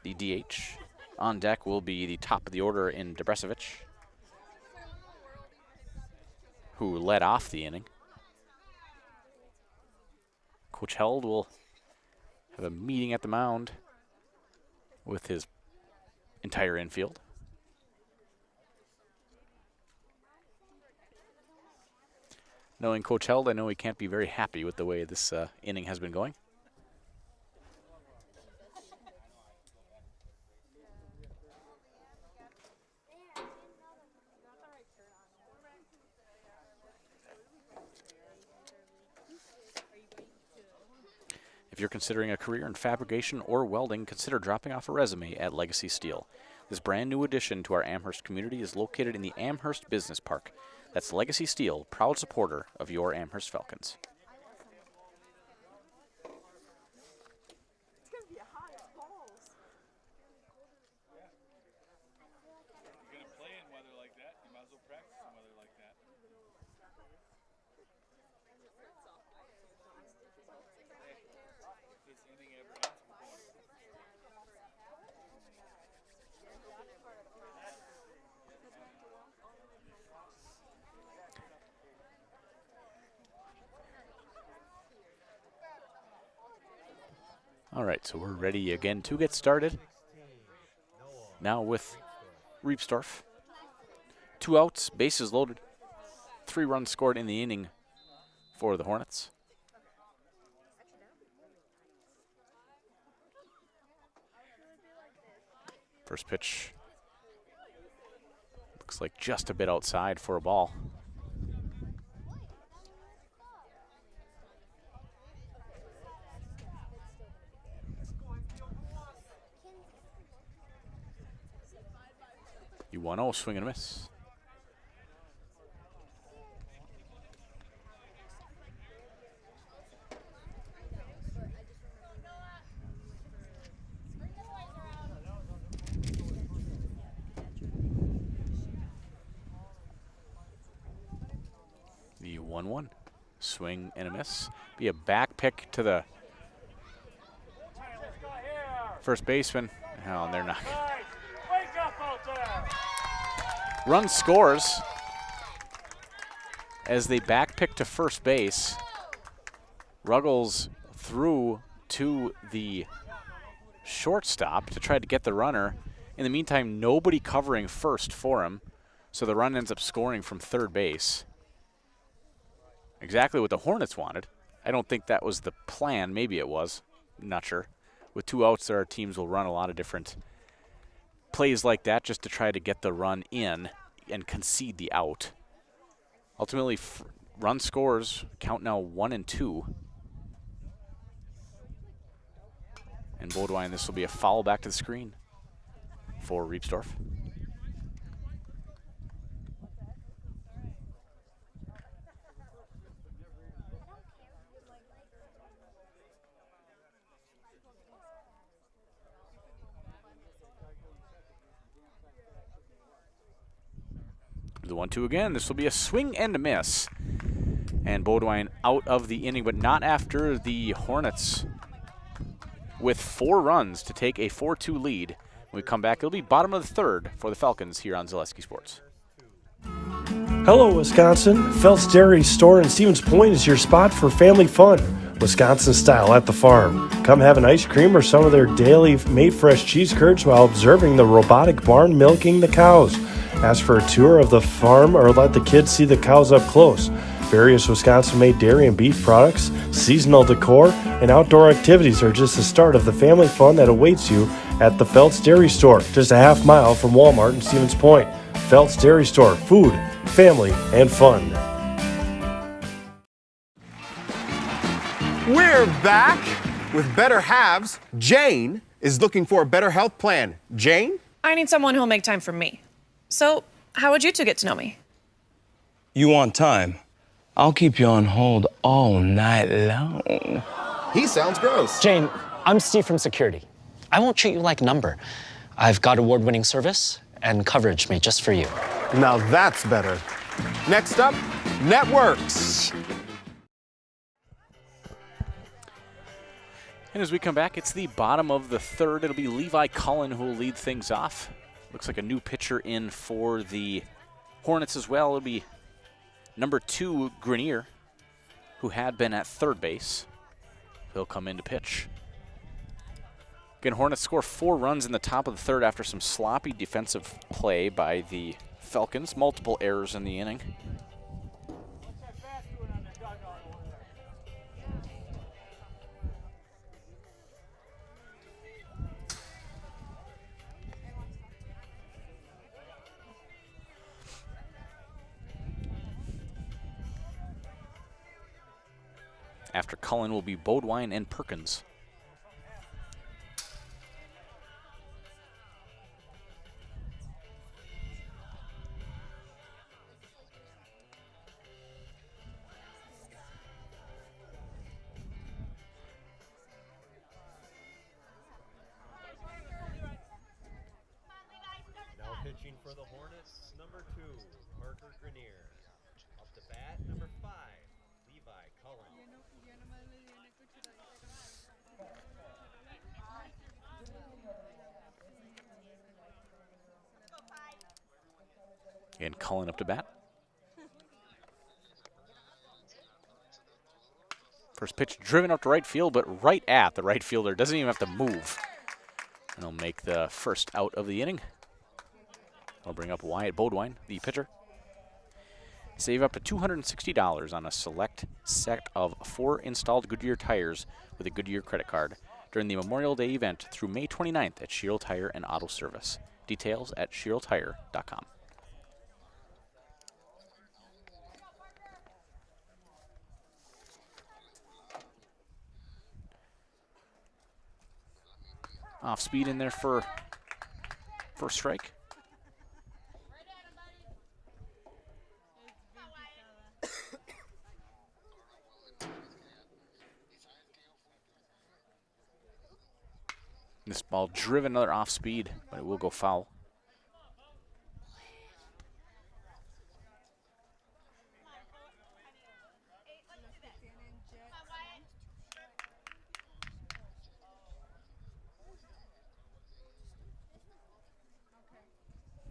the DH. On deck will be the top of the order in Debresevic, who led off the inning. Coach Held will have a meeting at the mound with his entire infield. Knowing Coach Held, I know he can't be very happy with the way this inning has been going. If you're considering a career in fabrication or welding, consider dropping off a resume at Legacy Steel. This brand new addition to our Amherst community is located in the Amherst Business Park. That's Legacy Steel, proud supporter of your Amherst Falcons. All right, so we're ready again to get started. Now with Riepsdorf. 2 outs, bases loaded. 3 runs scored in the inning for the Hornets. First pitch looks like just a bit outside for a ball. You 1-0, swing and a miss. The 1-1, swing and a miss. Be a back pick to the first baseman. Oh, and they're not. Run scores as they back pick to first base. Ruggles threw to the shortstop to try to get the runner. In the meantime, nobody covering first for him, so the run ends up scoring from third base. Exactly what the Hornets wanted. I don't think that was the plan. Maybe it was. Not sure. With 2 outs, our teams will run a lot of different plays like that just to try to get the run in and concede the out. Ultimately, run scores count now 1 and 2. And Bodwine, this will be a foul back to the screen for Riepsdorf. The 1-2 again. This will be a swing and a miss. And Bodwine out of the inning, but not after the Hornets with 4 runs to take a 4-2 lead. When we come back, it'll be bottom of the third for the Falcons here on Zaleski Sports. Hello, Wisconsin. Phelps Dairy Store in Stevens Point is your spot for family fun. Wisconsin style at the farm. Come have an ice cream or some of their daily made fresh cheese curds while observing the robotic barn milking the cows. Ask for a tour of the farm or let the kids see the cows up close. Various Wisconsin-made dairy and beef products, seasonal decor, and outdoor activities are just the start of the family fun that awaits you at the Phelps Dairy Store, just a half mile from Walmart in Stevens Point. Phelps Dairy Store, food, family, and fun. We're back with Better Halves. Jane is looking for a better health plan. Jane? I need someone who'll make time for me. So, how would you two get to know me? You want time? I'll keep you on hold all night long. He sounds gross. Jane, I'm Steve from security. I won't treat you like a number. I've got award-winning service and coverage made just for you. Now that's better. Next up, networks. And as we come back, it's the bottom of the third. It'll be Levi Cullen who will lead things off. Looks like a new pitcher in for the Hornets as well. It'll be number 2, Grenier, who had been at third base. He'll come in to pitch. Again, Hornets score 4 runs in the top of the third after some sloppy defensive play by the Falcons. Multiple errors in the inning. After Cullen will be Bodwine and Perkins. Now pitching for the Hornets, number 2, Parker Grenier. Up to bat, number 5, Levi Cullen. And Cullen up to bat. First pitch driven out to right field, but right at the right fielder. Doesn't even have to move. And he'll make the first out of the inning. I'll bring up Wyatt Bodwine, the pitcher. Save up to $260 on a select set of 4 installed Goodyear tires with a Goodyear credit card during the Memorial Day event through May 29th at Sherrill Tire and Auto Service. Details at SherrillTire.com. Off speed in there for first strike. This ball driven another off speed, but it will go foul.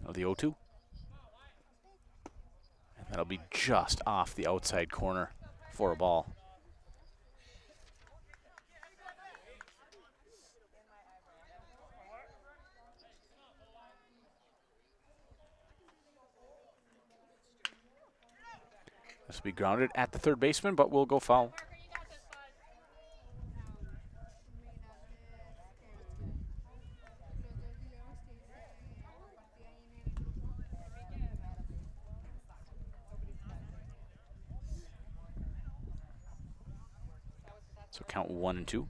Now the 0-2. And that'll be just off the outside corner for a ball. This will be grounded at the third baseman, but will go foul. So count 1 and 2.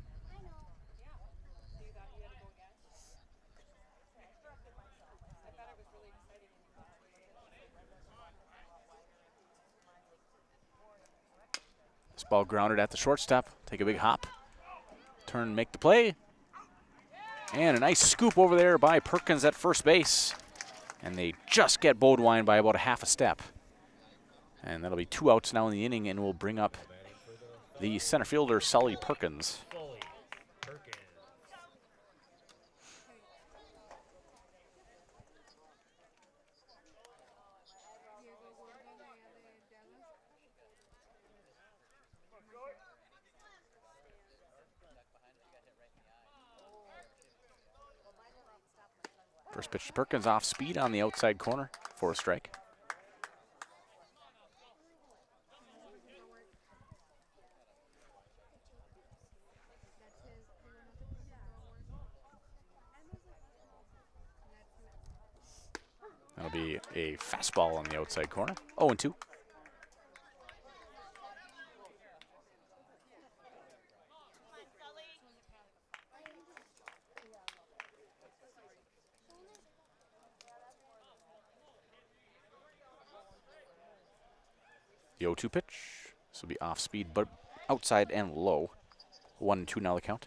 This ball grounded at the shortstop. Take a big hop. Turn, make the play. And a nice scoop over there by Perkins at first base. And they just get Bodwine by about a half a step. And that'll be 2 outs now in the inning, and we'll bring up the center fielder, Sully Perkins. First pitch to Perkins, off speed on the outside corner for a strike. That'll be a fastball on the outside corner. 0-2. The 0-2 pitch. This will be off speed, but outside and low. 1-2 now the count.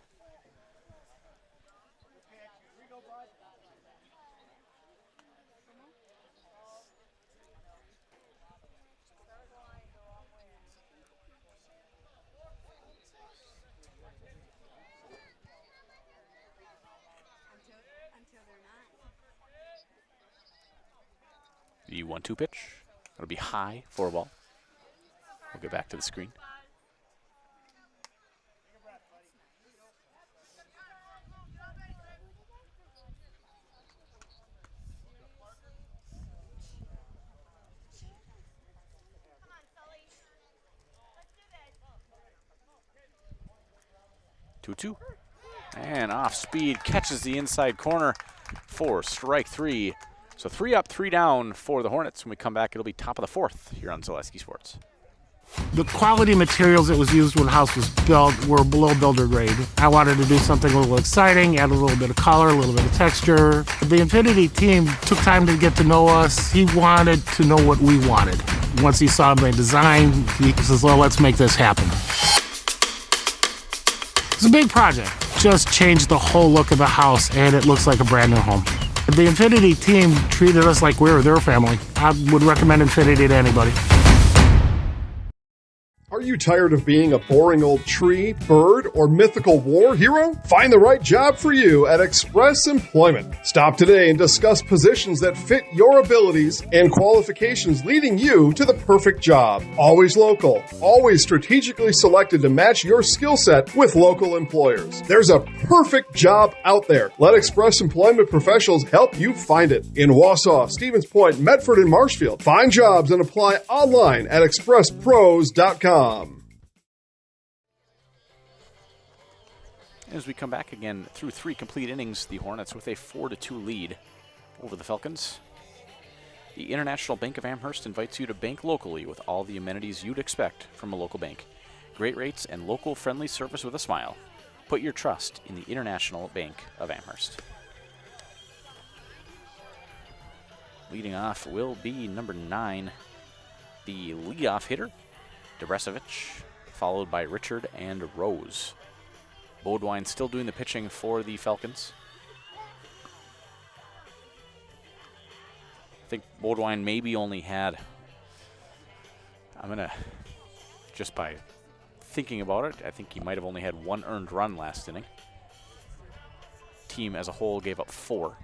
The 1-2 pitch. That'll be high for a ball. We'll get back to the screen. Two. And off speed, catches the inside corner for strike 3. So 3 up, 3 down for the Hornets. When we come back, it'll be top of the 4th here on Zaleski Sports. The quality materials that was used when the house was built were below builder grade. I wanted to do something a little exciting, add a little bit of color, a little bit of texture. The Infinity team took time to get to know us. He wanted to know what we wanted. Once he saw my design, he says, well, let's make this happen. It's a big project. Just changed the whole look of the house, and it looks like a brand new home. The Infinity team treated us like we were their family. I would recommend Infinity to anybody. Are you tired of being a boring old tree, bird, or mythical war hero? Find the right job for you at Express Employment. Stop today and discuss positions that fit your abilities and qualifications, leading you to the perfect job. Always local, always strategically selected to match your skill set with local employers. There's a perfect job out there. Let Express Employment professionals help you find it. In Wausau, Stevens Point, Medford, and Marshfield. Find jobs and apply online at expresspros.com. As we come back again through 3 complete innings, the Hornets with a 4-2 lead over the Falcons. The International Bank of Amherst invites you to bank locally with all the amenities you'd expect from a local bank. Great rates and local friendly service with a smile. Put your trust in the International Bank of Amherst. Leading off will be number 9, the leadoff hitter, Dobresevich, followed by Richard and Rose. Bodwine still doing the pitching for the Falcons. I think Bodwine maybe only had, just by thinking about it, I think he might have only had 1 earned run last inning. Team as a whole gave up 4.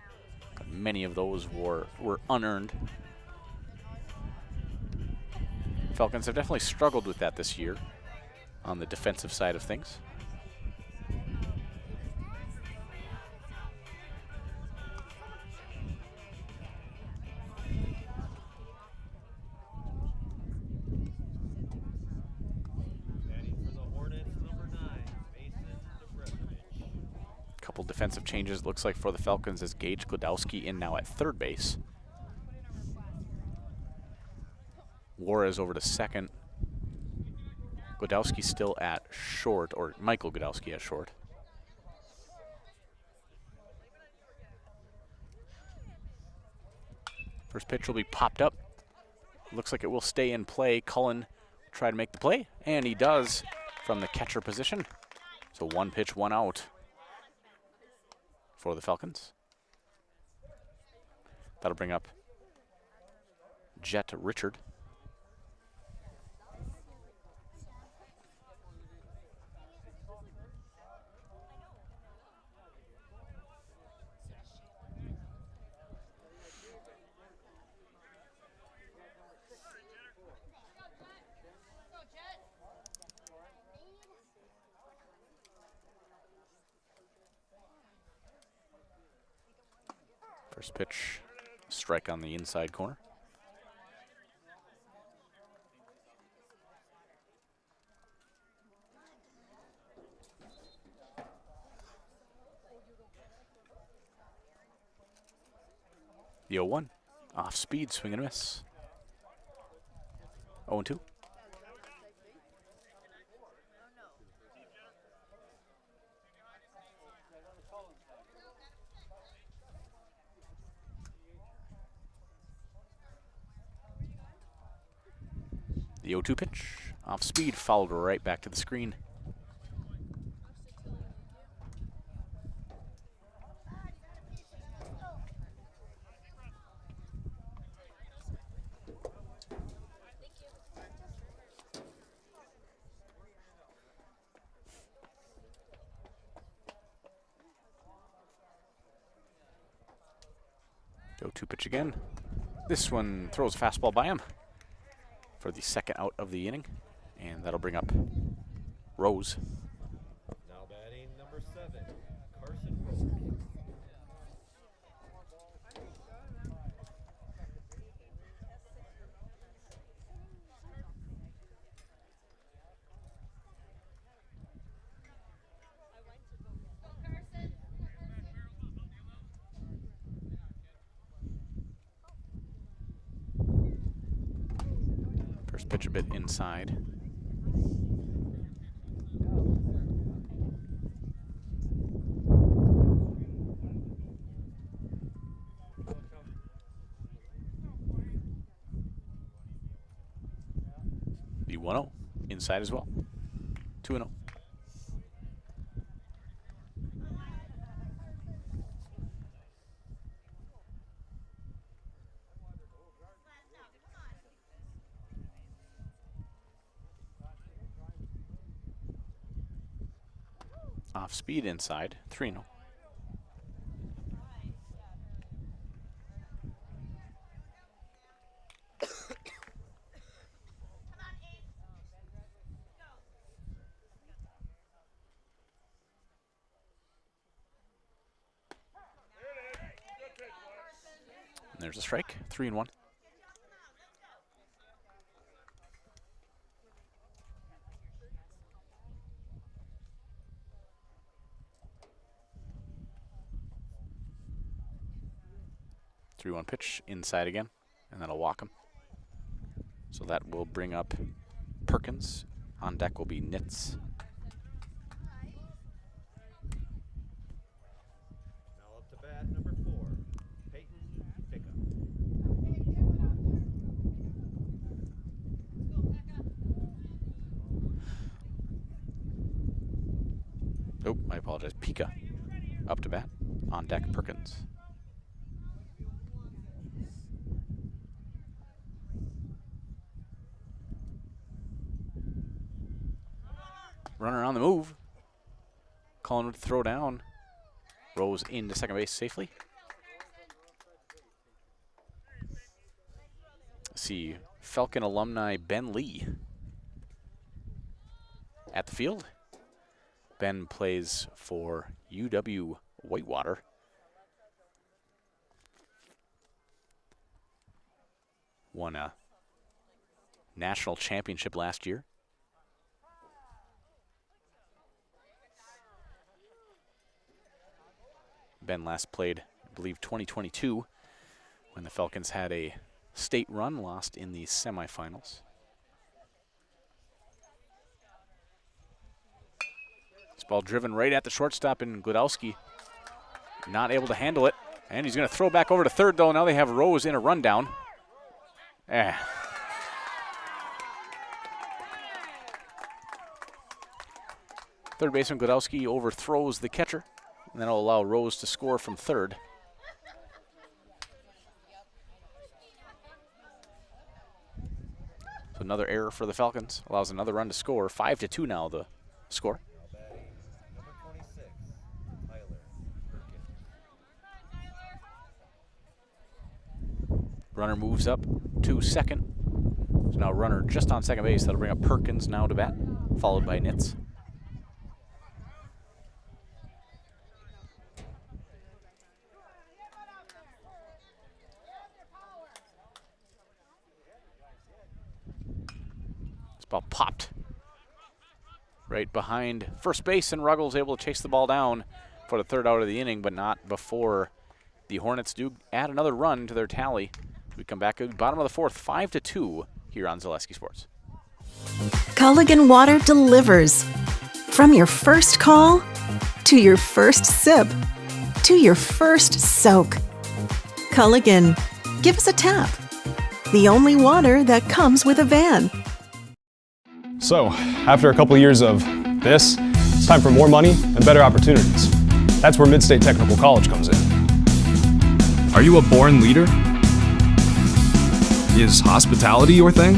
But many of those were unearned. Falcons have definitely struggled with that this year on the defensive side of things. Couple defensive changes, looks like, for the Falcons, as Gage Glodowski in now at third base. Juarez over to second. Glodowski still at short, or Michael Glodowski at short. First pitch will be popped up. Looks like it will stay in play. Cullen try to make the play, and he does from the catcher position. So 1 pitch, 1 out for the Falcons. That'll bring up Jet Richard. First pitch, strike on the inside corner. The 0-1, off speed, swing and miss. 0-2. The 0-2 pitch, off speed, fouled right back to the screen. The 0-2 pitch again. This one throws a fastball by him for the second out of the inning, and that'll bring up Rose. Now batting number 7, Carson Rose. First pitch a bit inside. The 1-0 inside as well. 2-0. Off speed inside, 3-0. There's a strike, 3-1. Three-one pitch inside again, and that'll walk him. So that will bring up Perkins. On deck will be Nitz. Now up to bat, number 4, Peyton Pickup. Oh, I apologize. Pika up to bat. On deck, Perkins. Runner on the move. Calling him to throw down. Rose into second base safely. Let's see, Falcon alumni Ben Lee at the field. Ben plays for UW Whitewater. Won a national championship last year. Ben last played, I believe, 2022 when the Falcons had a state run, lost in the semifinals. This ball driven right at the shortstop in Glodowski. Not able to handle it. And he's going to throw back over to third, though. Now they have Rose in a rundown. Third baseman Glodowski overthrows the catcher. And that'll allow Rose to score from third. So another error for the Falcons. Allows another run to score. 5-2 now the score. Number 26, Tyler Perkins. Runner moves up to second. So now runner just on second base. That'll bring up Perkins now to bat, followed by Nitz. Ball popped right behind first base, and Ruggles able to chase the ball down for the third out of the inning, but not before the Hornets do add another run to their tally. We come back at the bottom of the fourth, 5-2 here on Zaleski Sports. Culligan Water delivers. From your first call to your first sip to your first soak. Culligan, give us a tap. The only water that comes with a van. So, after a couple years of this, it's time for more money and better opportunities. That's where Mid-State Technical College comes in. Are you a born leader? Is hospitality your thing?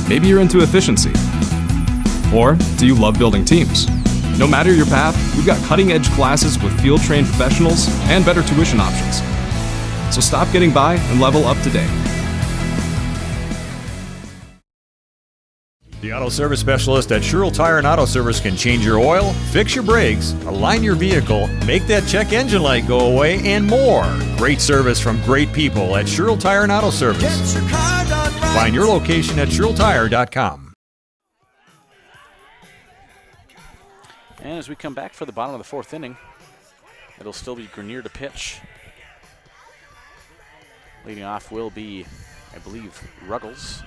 Maybe you're into efficiency. Or do you love building teams? No matter your path, we've got cutting-edge classes with field-trained professionals and better tuition options. So stop getting by and level up today. The Auto Service Specialist at Sherrill Tire and Auto Service can change your oil, fix your brakes, align your vehicle, make that check engine light go away, and more. Great service from great people at Sherrill Tire and Auto Service. Find your location at SherrillTire.com. And as we come back for the bottom of the fourth inning, it'll still be Grenier to pitch. Leading off will be, I believe, Ruggles.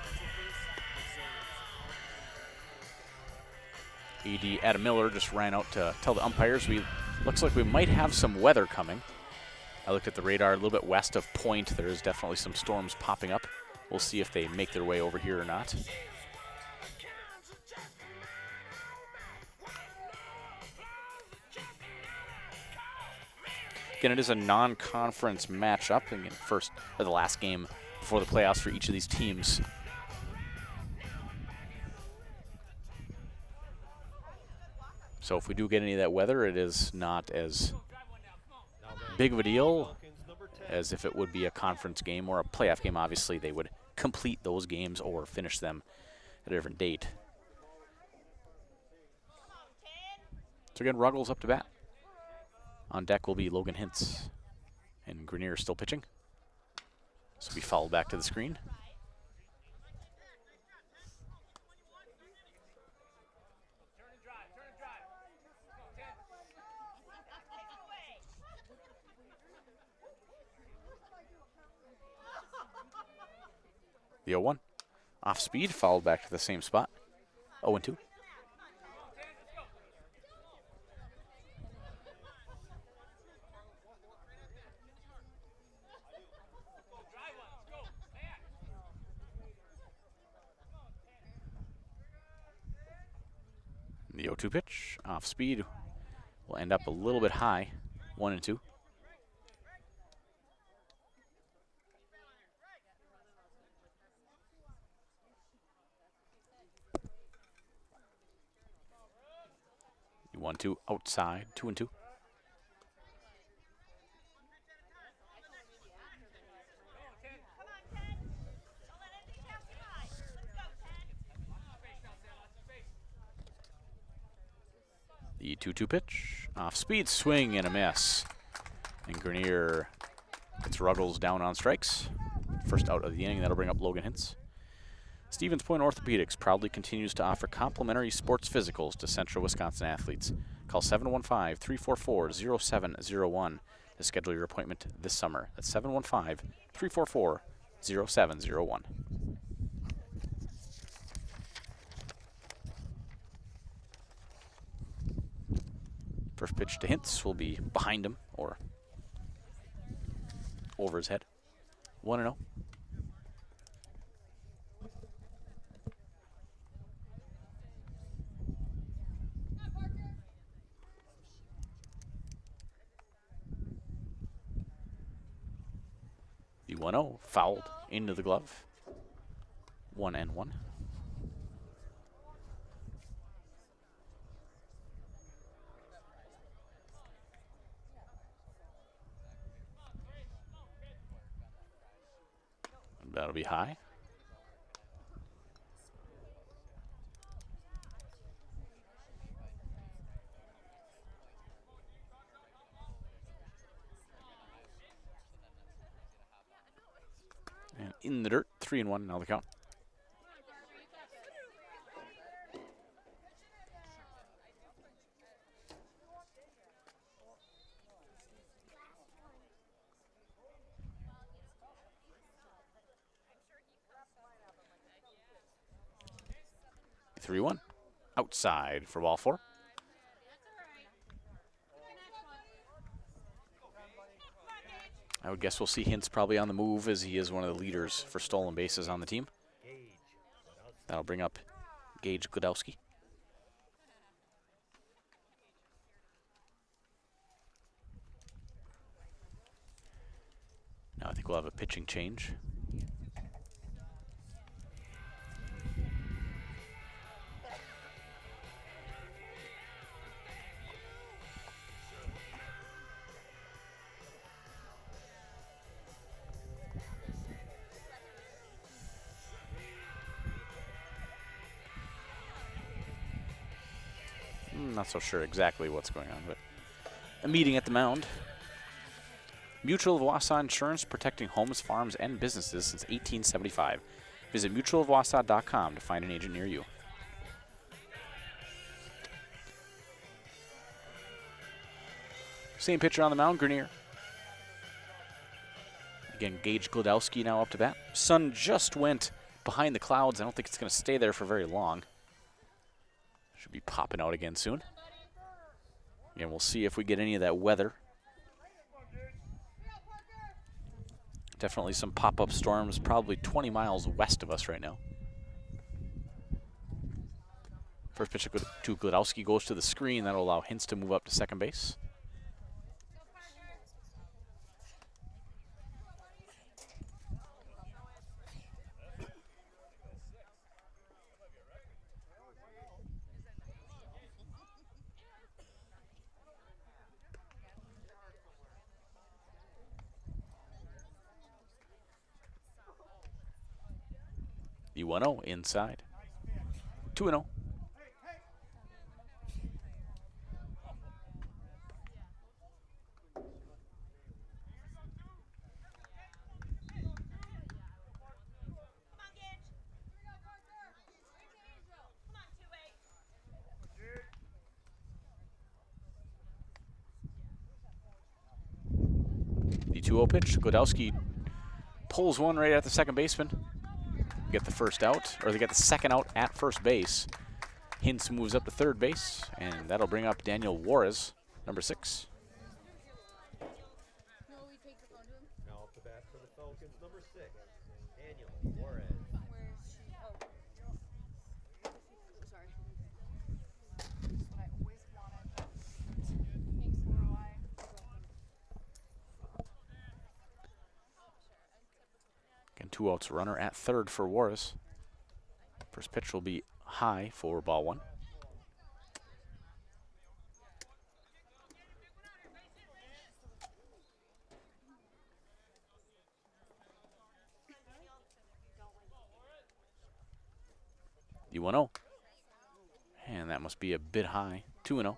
AD Adam Miller just ran out to tell the umpires looks like we might have some weather coming. I looked at the radar a little bit west of Point. There is definitely some storms popping up. We'll see if they make their way over here or not. Again, it is a non-conference matchup. Again, the last game before the playoffs for each of these teams. So if we do get any of that weather, it is not as big of a deal as if it would be a conference game or a playoff game. Obviously, they would complete those games or finish them at a different date. So again, Ruggles up to bat. On deck will be Logan Hintz. And Grenier still pitching. So we fouled back to the screen. The 0-1. Off speed, fouled back to the same spot. 0-2. The 0-2 pitch, off speed, will end up a little bit high, 1-2. The 1-2 outside, 2-2. The 2-2 pitch, off speed, swing and a miss. And Grenier gets Ruggles down on strikes. First out of the inning, that'll bring up Logan Hintz. Stevens Point Orthopedics proudly continues to offer complimentary sports physicals to Central Wisconsin athletes. Call 715-344-0701 to schedule your appointment this summer. That's 715-344-0701. First pitch to Hintz will be behind him or over his head. 1-0. The 1-0 fouled into the glove. 1-1. That'll be high. And in the dirt, 3-1 now the count. Three-one, outside for ball 4. I would guess we'll see Hintz probably on the move as he is one of the leaders for stolen bases on the team. That'll bring up Gage Glodowski. Now I think we'll have a pitching change. Not so sure exactly what's going on, but a meeting at the mound. Mutual of Wausau Insurance, protecting homes, farms, and businesses since 1875. Visit mutualofwausau.com to find an agent near you. Same pitcher on the mound, Grenier. Again, Gage Glodowski now up to bat. Sun just went behind the clouds. I don't think it's going to stay there for very long. Should be popping out again soon. And we'll see if we get any of that weather. Definitely some pop-up storms, probably 20 miles west of us right now. First pitch to Glodowski goes to the screen. That'll allow Hintz to move up to second base. The 1-0 inside. 2-0. The 2-0 pitch. Godowski pulls one right at the second baseman. Get the first out, or they get the second out at first base. Hintz moves up to third base, and that'll bring up Daniel Juarez, number 6. Now up to bat for the Falcons, number 6, Daniel Juarez. Again, 2 outs, runner at third for Juarez. First pitch will be high for ball 1. The 1-0. And that must be a bit high. 2-0.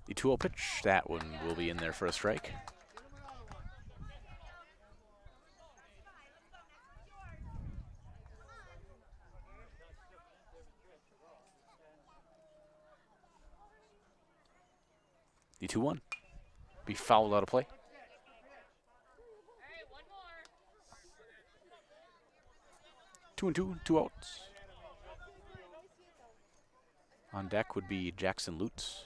The 2-0 pitch, that one will be in there for a strike. The 2-1, be fouled out of play. Two and two outs. On deck would be Jackson Lutz.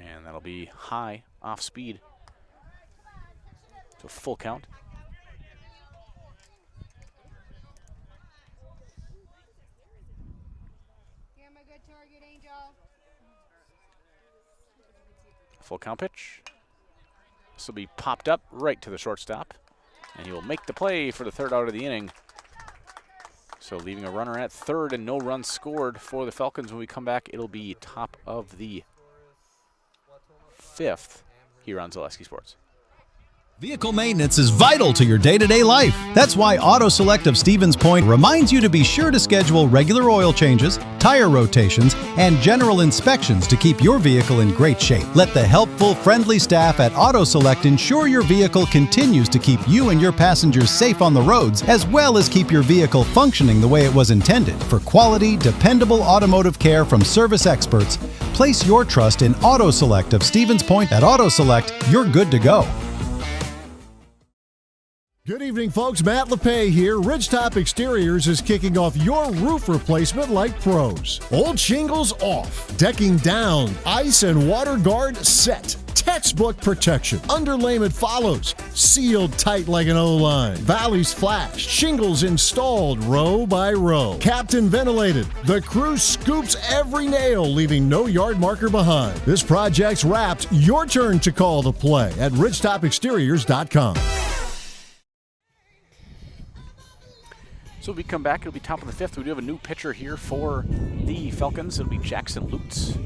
And that'll be high, off speed. So full count. Full count pitch. This will be popped up right to the shortstop. And he will make the play for the third out of the inning. So leaving a runner at third and no runs scored for the Falcons. When we come back, it'll be top of the 5th here on Zaleski Sports. Vehicle maintenance is vital to your day-to-day life. That's why Auto Select of Stevens Point reminds you to be sure to schedule regular oil changes, tire rotations, and general inspections to keep your vehicle in great shape. Let the helpful, friendly staff at Auto Select ensure your vehicle continues to keep you and your passengers safe on the roads, as well as keep your vehicle functioning the way it was intended. For quality, dependable automotive care from service experts, place your trust in Auto Select of Stevens Point. At Auto Select, you're good to go. Good evening, folks. Matt LePay here. Ridgetop Exteriors is kicking off your roof replacement like pros. Old shingles off, decking down, ice and water guard set. Textbook protection. Underlayment follows. Sealed tight like an O-line. Valleys flashed. Shingles installed row by row. Captain ventilated. The crew scoops every nail, leaving no yard marker behind. This project's wrapped. Your turn to call the play at ridgetopexteriors.com. So we come back, it'll be top of the 5th. We do have a new pitcher here for the Falcons. It'll be Jackson Lutz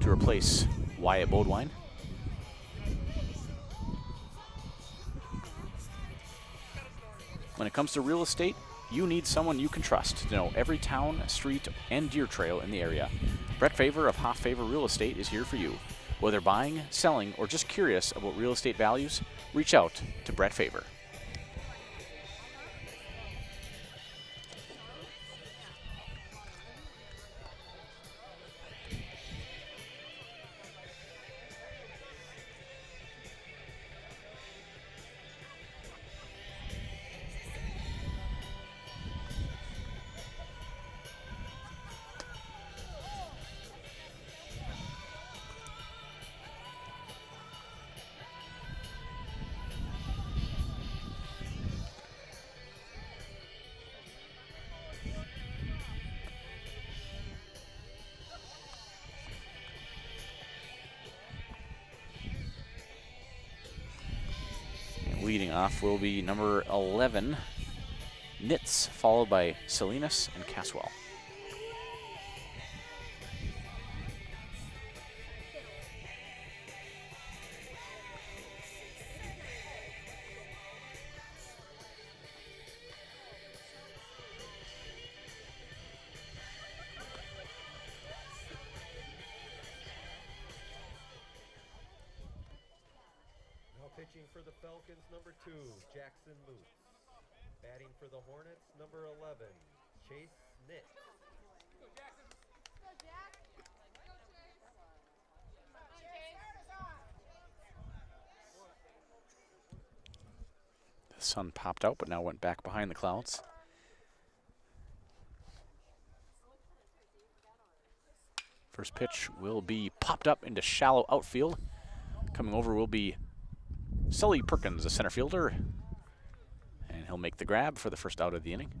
to replace Wyatt Bodwine. When it comes to real estate, you need someone you can trust to know every town, street, and deer trail in the area. Brett Favor of Hoff Favor Real Estate is here for you. Whether buying, selling, or just curious about real estate values, reach out to Brett Favor. off will be number 11, Nitz, followed by Salinas and Caswell. Pitching for the Falcons, number 2, Jackson Lutz. Batting for the Hornets, number 11, Chase Nick. The sun popped out, but now went back behind the clouds. First pitch will be popped up into shallow outfield. Coming over will be Sully Perkins, the center fielder, and he'll make the grab for the first out of the inning.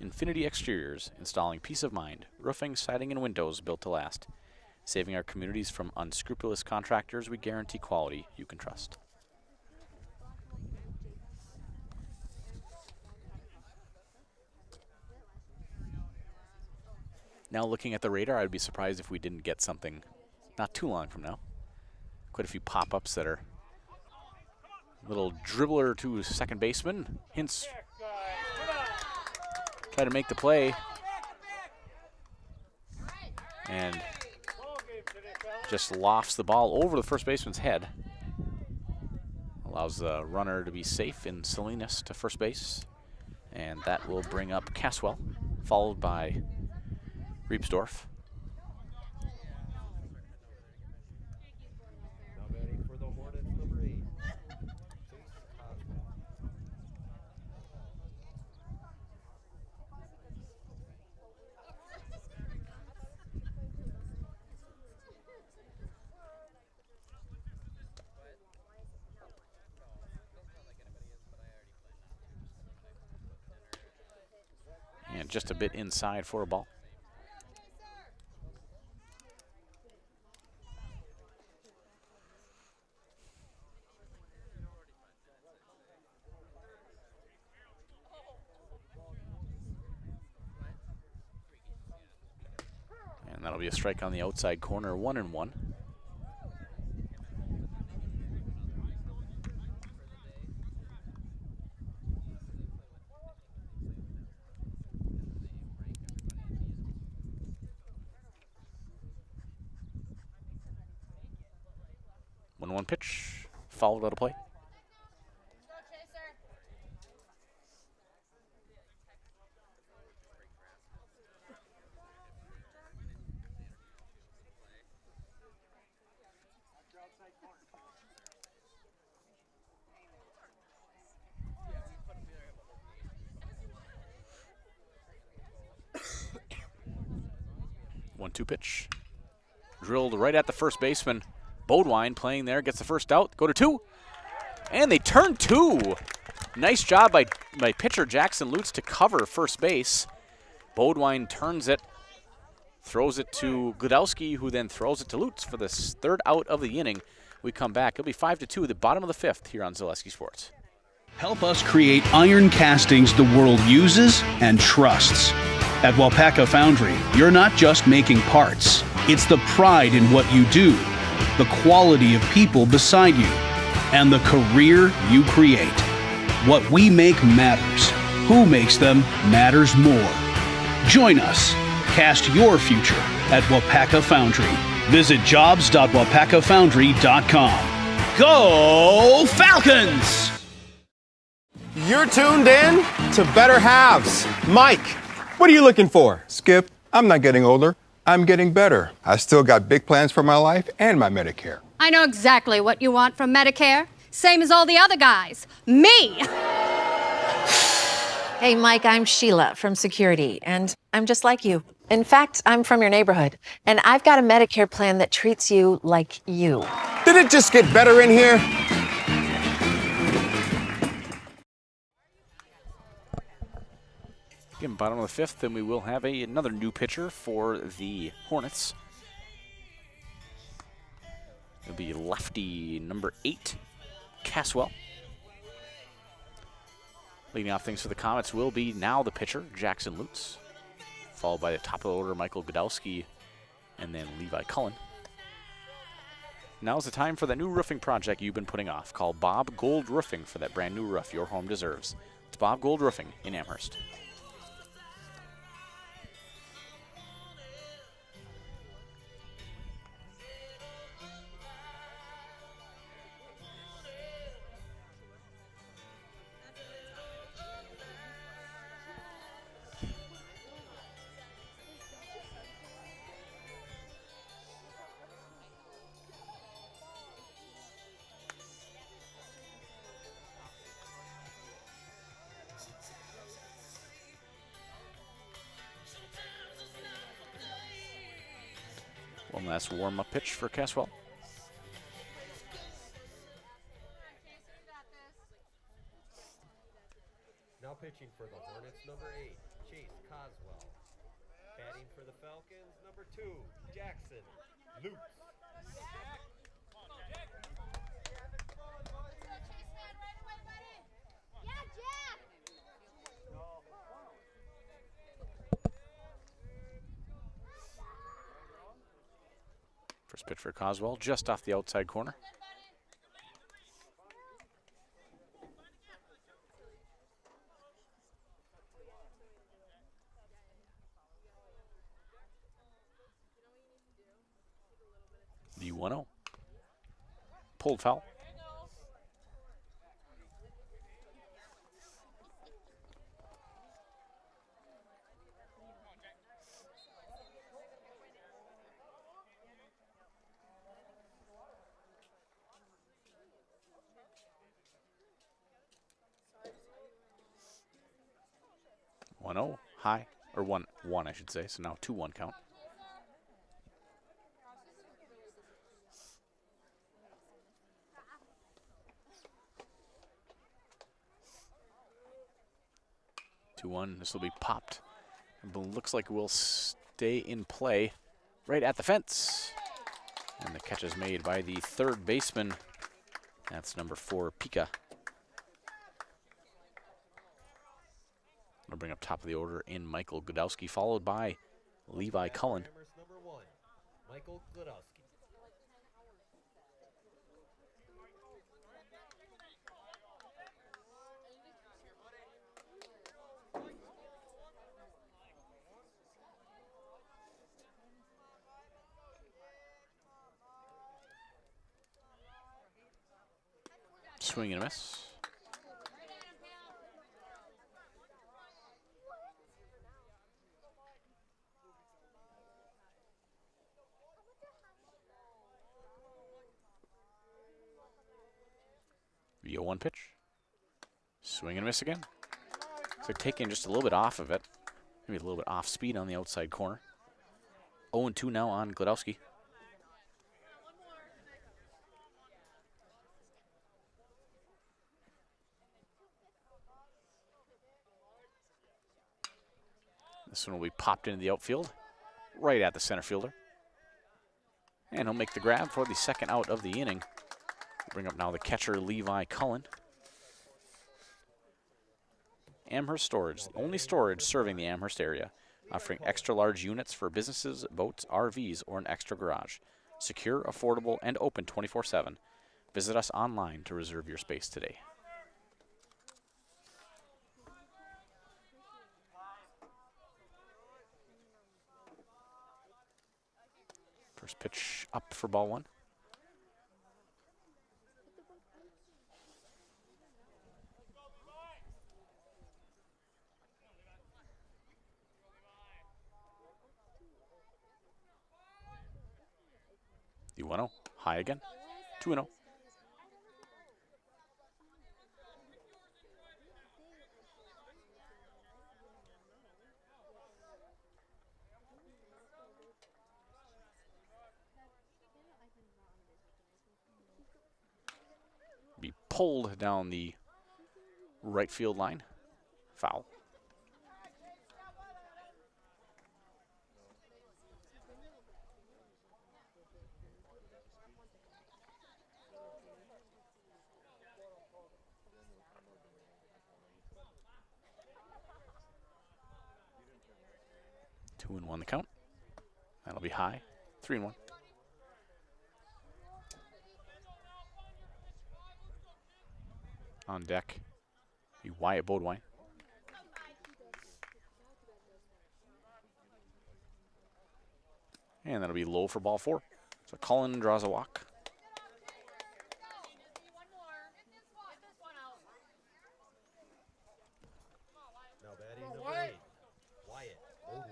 Infinity Exteriors, installing peace of mind, roofing, siding, and windows built to last. Saving our communities from unscrupulous contractors, we guarantee quality you can trust. Now looking at the radar, I'd be surprised if we didn't get something not too long from now. Quite a few pop-ups that are little dribbler to second baseman. Hintz try to make the play. And just lofts the ball over the first baseman's head. Allows the runner to be safe in Salinas to first base. And that will bring up Caswell, followed by Riepsdorf. And just a bit inside for a ball. And that'll be a strike on the outside corner, 1-1. One pitch, fouled out of play. One-two pitch, drilled right at the first baseman. Bodwine playing there, gets the first out, go to 2, and they turn 2. Nice job by pitcher Jackson Lutz to cover first base. Bodwine turns it, throws it to Gudowski, who then throws it to Lutz for the third out of the inning. We come back. It'll be 5-2 at the bottom of the 5th here on Zaleski Sports. Help us create iron castings the world uses and trusts. At Waupaca Foundry, you're not just making parts. It's the pride in what you do, the quality of people beside you, and the career you create. What we make matters. Who makes them matters more. Join us. Cast your future at Waupaca Foundry. Visit jobs.waupacafoundry.com. Go Falcons! You're tuned in to Better Halves. Mike, what are you looking for? Skip, I'm not getting older. I'm getting better. I still got big plans for my life and my Medicare. I know exactly what you want from Medicare. Same as all the other guys. Me! Hey, Mike, I'm Sheila from Security, and I'm just like you. In fact, I'm from your neighborhood, and I've got a Medicare plan that treats you like you. Did it just get better in here? Again, bottom of the 5th, and we will have another new pitcher for the Hornets. It'll be lefty number 8, Caswell. Leading off things for the Comets will be now the pitcher, Jackson Lutz, followed by the top of the order, Michael Godowski, and then Levi Cullen. Now's the time for the new roofing project you've been putting off. Call Bob Gold Roofing for that brand new roof your home deserves. It's Bob Gold Roofing in Amherst. One last warm-up pitch for Caswell. Now pitching for the Hornets, number 8, Chase Coswell. Batting for the Falcons, number 2, Jackson Lutz. First pitch for Coswell, just off the outside corner. The 1-0. Pulled foul. High, or 1-1 I should say, so now 2-1 count. This will be popped. It looks like it will stay in play right at the fence. And the catch is made by the third baseman. That's number 4, Pika. I'll bring up top of the order in Michael Godowski, followed by Levi Cullen. Amherst, number 1, Michael Godowski. Swing and a miss. The 0-1 pitch. Swing and a miss again. So taking just a little bit off of it. Maybe a little bit off speed on the outside corner. 0-2 now on Godowski. This one will be popped into the outfield, right at the center fielder. And he'll make the grab for the second out of the inning. Bring up now the catcher, Levi Cullen. Amherst Storage, the only storage serving the Amherst area, offering extra large units for businesses, boats, RVs, or an extra garage. Secure, affordable, and open 24/7. Visit us online to reserve your space today. First pitch up for ball 1. The 1-0, high again, 2-0. Be pulled down the right field line. Foul. 2-1 the count. That'll be high. 3-1. On deck, the Wyatt Bodwine. And that'll be low for ball 4. So Cullen draws a walk. Now batting number 8, Wyatt Bodwine.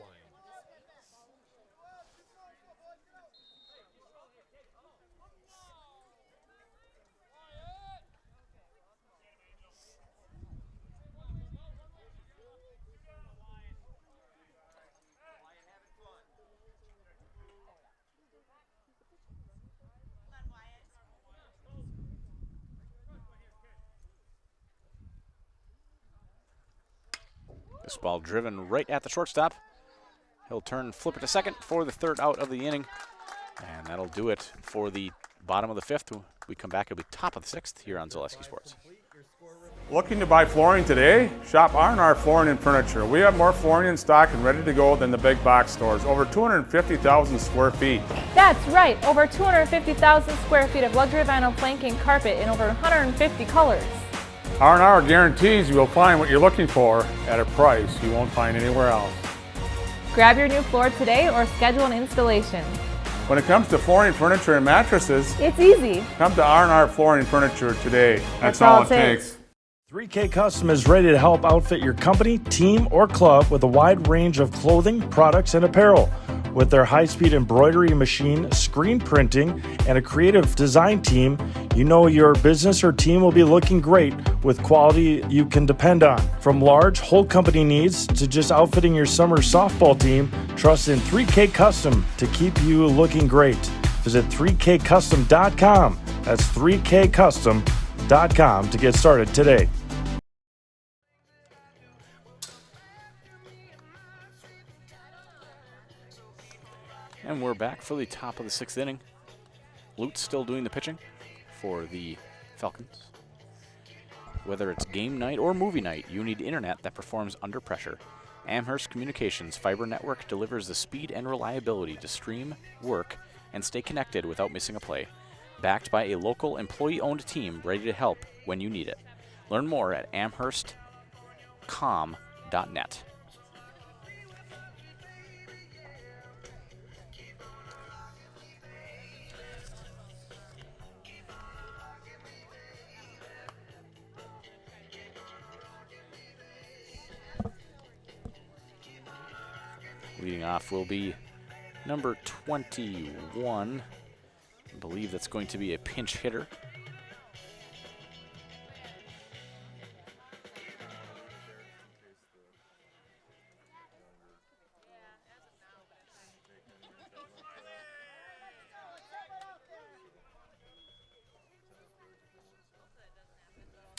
This ball driven right at the shortstop. He'll turn, flip it to second for the 3rd out of the inning. And that'll do it for the bottom of the 5th. When we come back, it'll be top of the 6th here on Zaleski Sports. Looking to buy flooring today? Shop R&R Flooring and Furniture. We have more flooring in stock and ready to go than the big box stores. Over 250,000 square feet. That's right, over 250,000 square feet of luxury vinyl planking carpet in over 150 colors. R&R guarantees you will find what you're looking for at a price you won't find anywhere else. Grab your new floor today or schedule an installation. When it comes to flooring, furniture, and mattresses, It's easy. come to R&R Flooring and Furniture today. That's all it takes. 3K Custom is ready to help outfit your company, team, or club with a wide range of clothing, products, and apparel. With their high-speed embroidery machine, screen printing, and a creative design team, you know your business or team will be looking great with quality you can depend on. From large whole company needs to just outfitting your summer softball team, trust in 3K Custom to keep you looking great. Visit 3kcustom.com. That's 3kcustom.com to get started today. And we're back for the top of the 6th inning. Lutz still doing the pitching for the Falcons. Whether it's game night or movie night, you need internet that performs under pressure. Amherst Communications Fiber Network delivers the speed and reliability to stream, work, and stay connected without missing a play. Backed by a local employee-owned team ready to help when you need it. Learn more at amherstcom.net. Leading off will be number 21. I believe that's going to be a pinch hitter.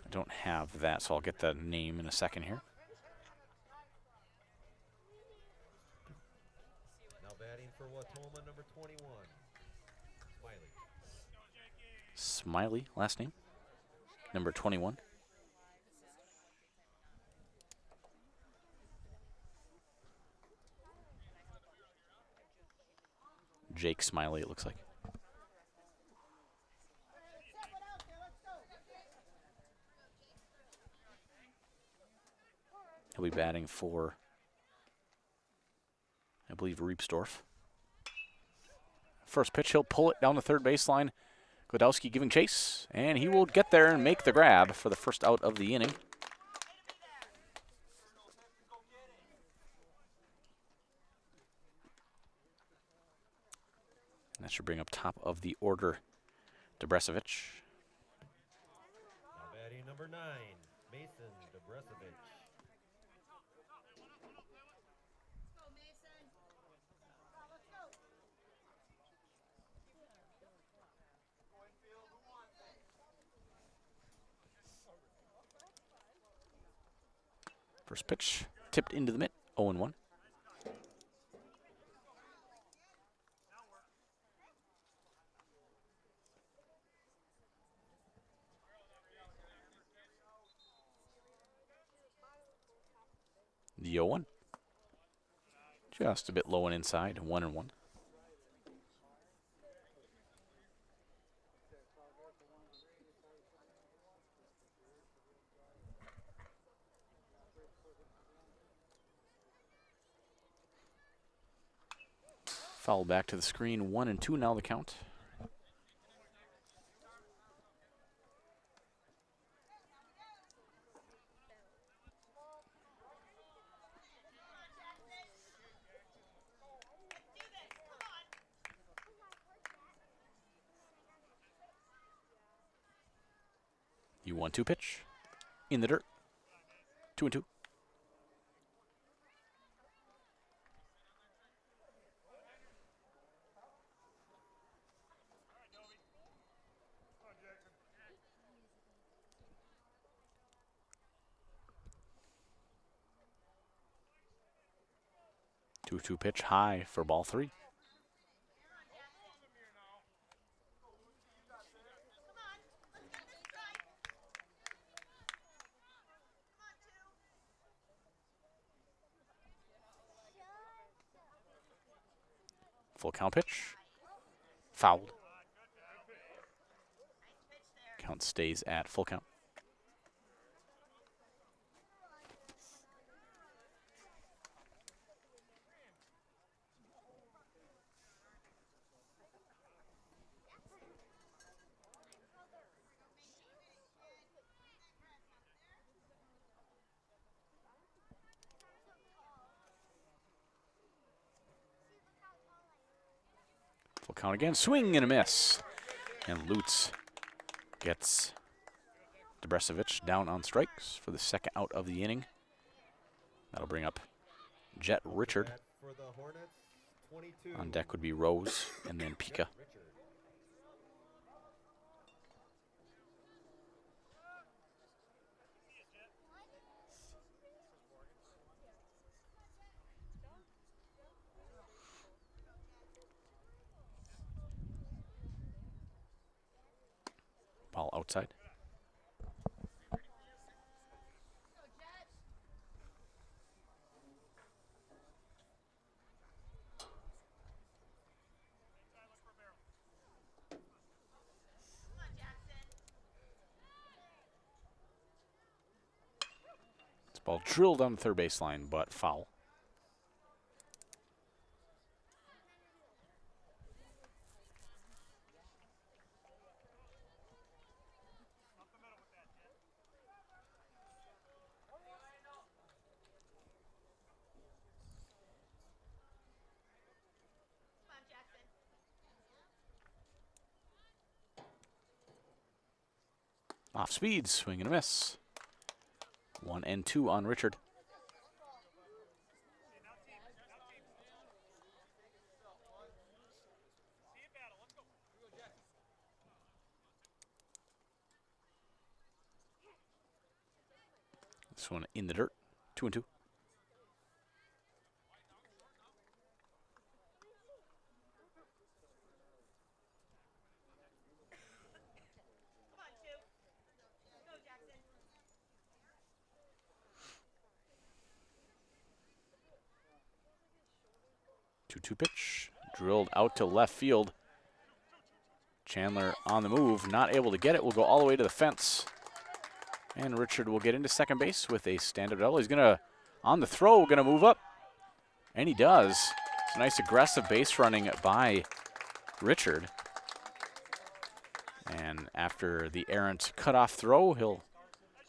I don't have that, so I'll get the name in a second here. Batting for Wautoma, number 21, Smiley. Smiley, last name. Number 21. Jake Smiley, it looks like. He'll be batting for, I believe, Reepsdorf. First pitch, he'll pull it down the 3rd baseline. Glodowski giving chase, and he will get there and make the grab for the 1st out of the inning. And that should bring up top of the order Dobresovich. Now batting number 9, Mason Dobresovich. First pitch tipped into the mitt, 0-1. The 0-1. Just a bit low and inside, 1-1. Foul back to the screen, 1-2 now the count. You 1-2 pitch in the dirt, 2-2. Two pitch high for ball 3. Full count pitch. Fouled. Count stays at full count. Full count again, swing and a miss. And Lutz gets Debresovich down on strikes for the second out of the inning. That'll bring up Jet Richard. For the Hornets, 22. On deck would be Rose and then Pika. Ball outside. This ball drilled on the third baseline, but foul. Off speed, swing and a miss. 1-2 on Richard. This one in the dirt, 2-2. Two pitch, drilled out to left field. Chandler on the move, not able to get it, will go all the way to the fence. And Richard will get into second base with a stand-up double. He's gonna, on the throw, gonna move up. And he does. It's a nice aggressive base running by Richard. And after the errant cutoff throw, he'll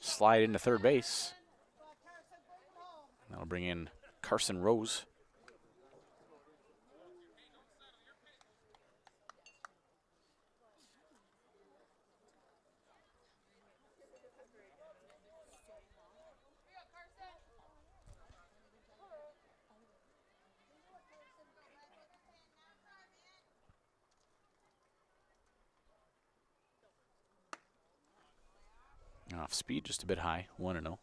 slide into third base. And that'll bring in Carson Rose. Off speed, just a bit high, 1-0.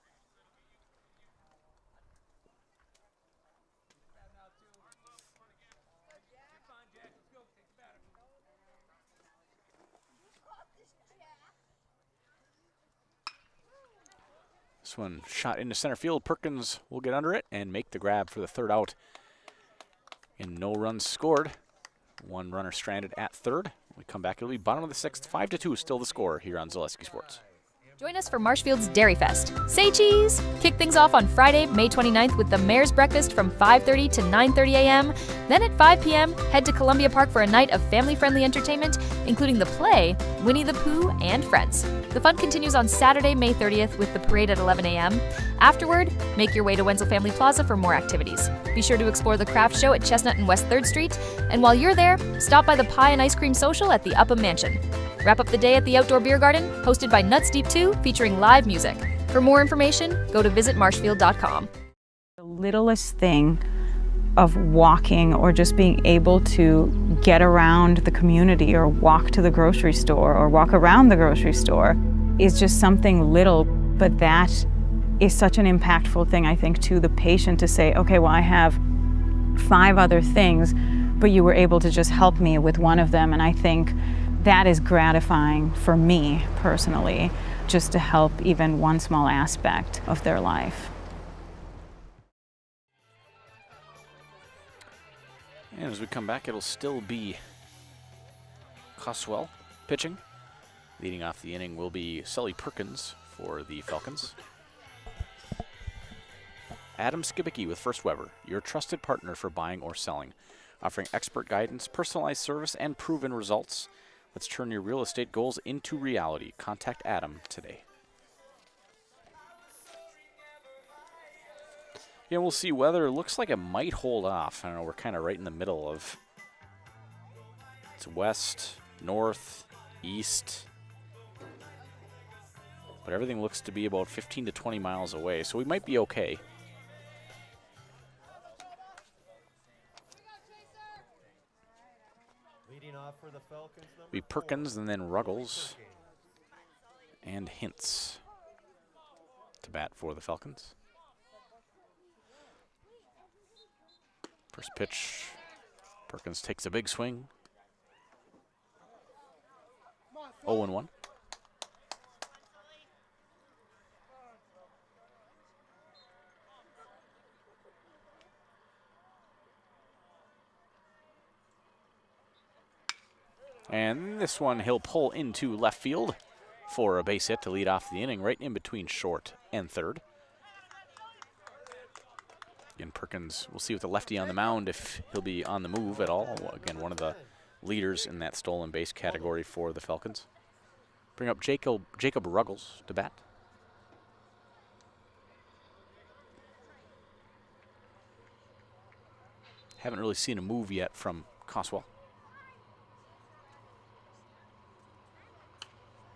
This one shot into center field. Perkins will get under it and make the grab for the third out And no runs scored. One runner stranded at third. When we come back, it'll be bottom of the sixth, 5-2, still the score here on Zaleski Sports. Join us for Marshfield's Dairy Fest. Say cheese! Kick things off on Friday, May 29th with the Mayor's Breakfast from 5:30 to 9:30 a.m. Then at 5 p.m., head to Columbia Park for a night of family-friendly entertainment, including the play, Winnie the Pooh and Friends. The fun continues on Saturday, May 30th with the parade at 11 a.m. Afterward, make your way to Wenzel Family Plaza for more activities. Be sure to explore the craft show at Chestnut and West 3rd Street, and while you're there, stop by the Pie and Ice Cream Social at the Upham Mansion. Wrap up the day at the Outdoor Beer Garden, hosted by Nuts Deep 2, featuring live music. For more information, go to visitmarshfield.com. The littlest thing of walking or just being able to get around the community or walk to the grocery store or walk around the grocery store is just something little, but that is such an impactful thing, I think, to the patient to say, okay, well, I have 5 other things, but you were able to just help me with one of them. And I think that is gratifying for me personally, just to help even one small aspect of their life. And as we come back, it'll still be Coswell pitching. Leading off the inning will be Sully Perkins for the Falcons. Adam Skibicki with First Weber, your trusted partner for buying or selling, offering expert guidance, personalized service, and proven results. Let's turn your real estate goals into reality. Contact Adam today. Yeah, we'll see. Weather looks like it might hold off. I don't know, we're kind of right in the middle of, it's west, north, east, but everything looks to be about 15 to 20 miles away, so we might be okay. Leading off for the Falcons, Be Perkins and then Ruggles and Hintz to bat for the Falcons. First pitch, Perkins takes a big swing. 0-1. And this one he'll pull into left field for a base hit to lead off the inning, right in between short and third. Again, Perkins, we'll see with the lefty on the mound if he'll be on the move at all. Again, one of the leaders in that stolen base category for the Falcons. Bring up Jacob Ruggles to bat. Haven't really seen a move yet from Coswell.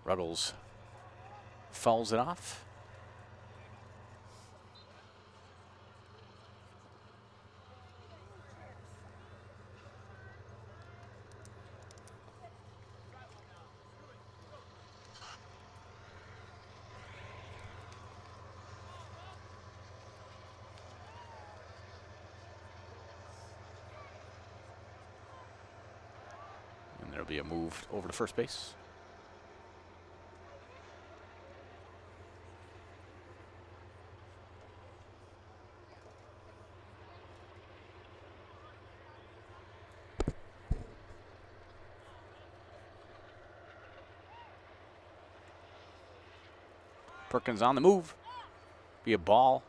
Ruggles fouls it off. And there'll be a move over to first base. Perkins on the move. Be a ball.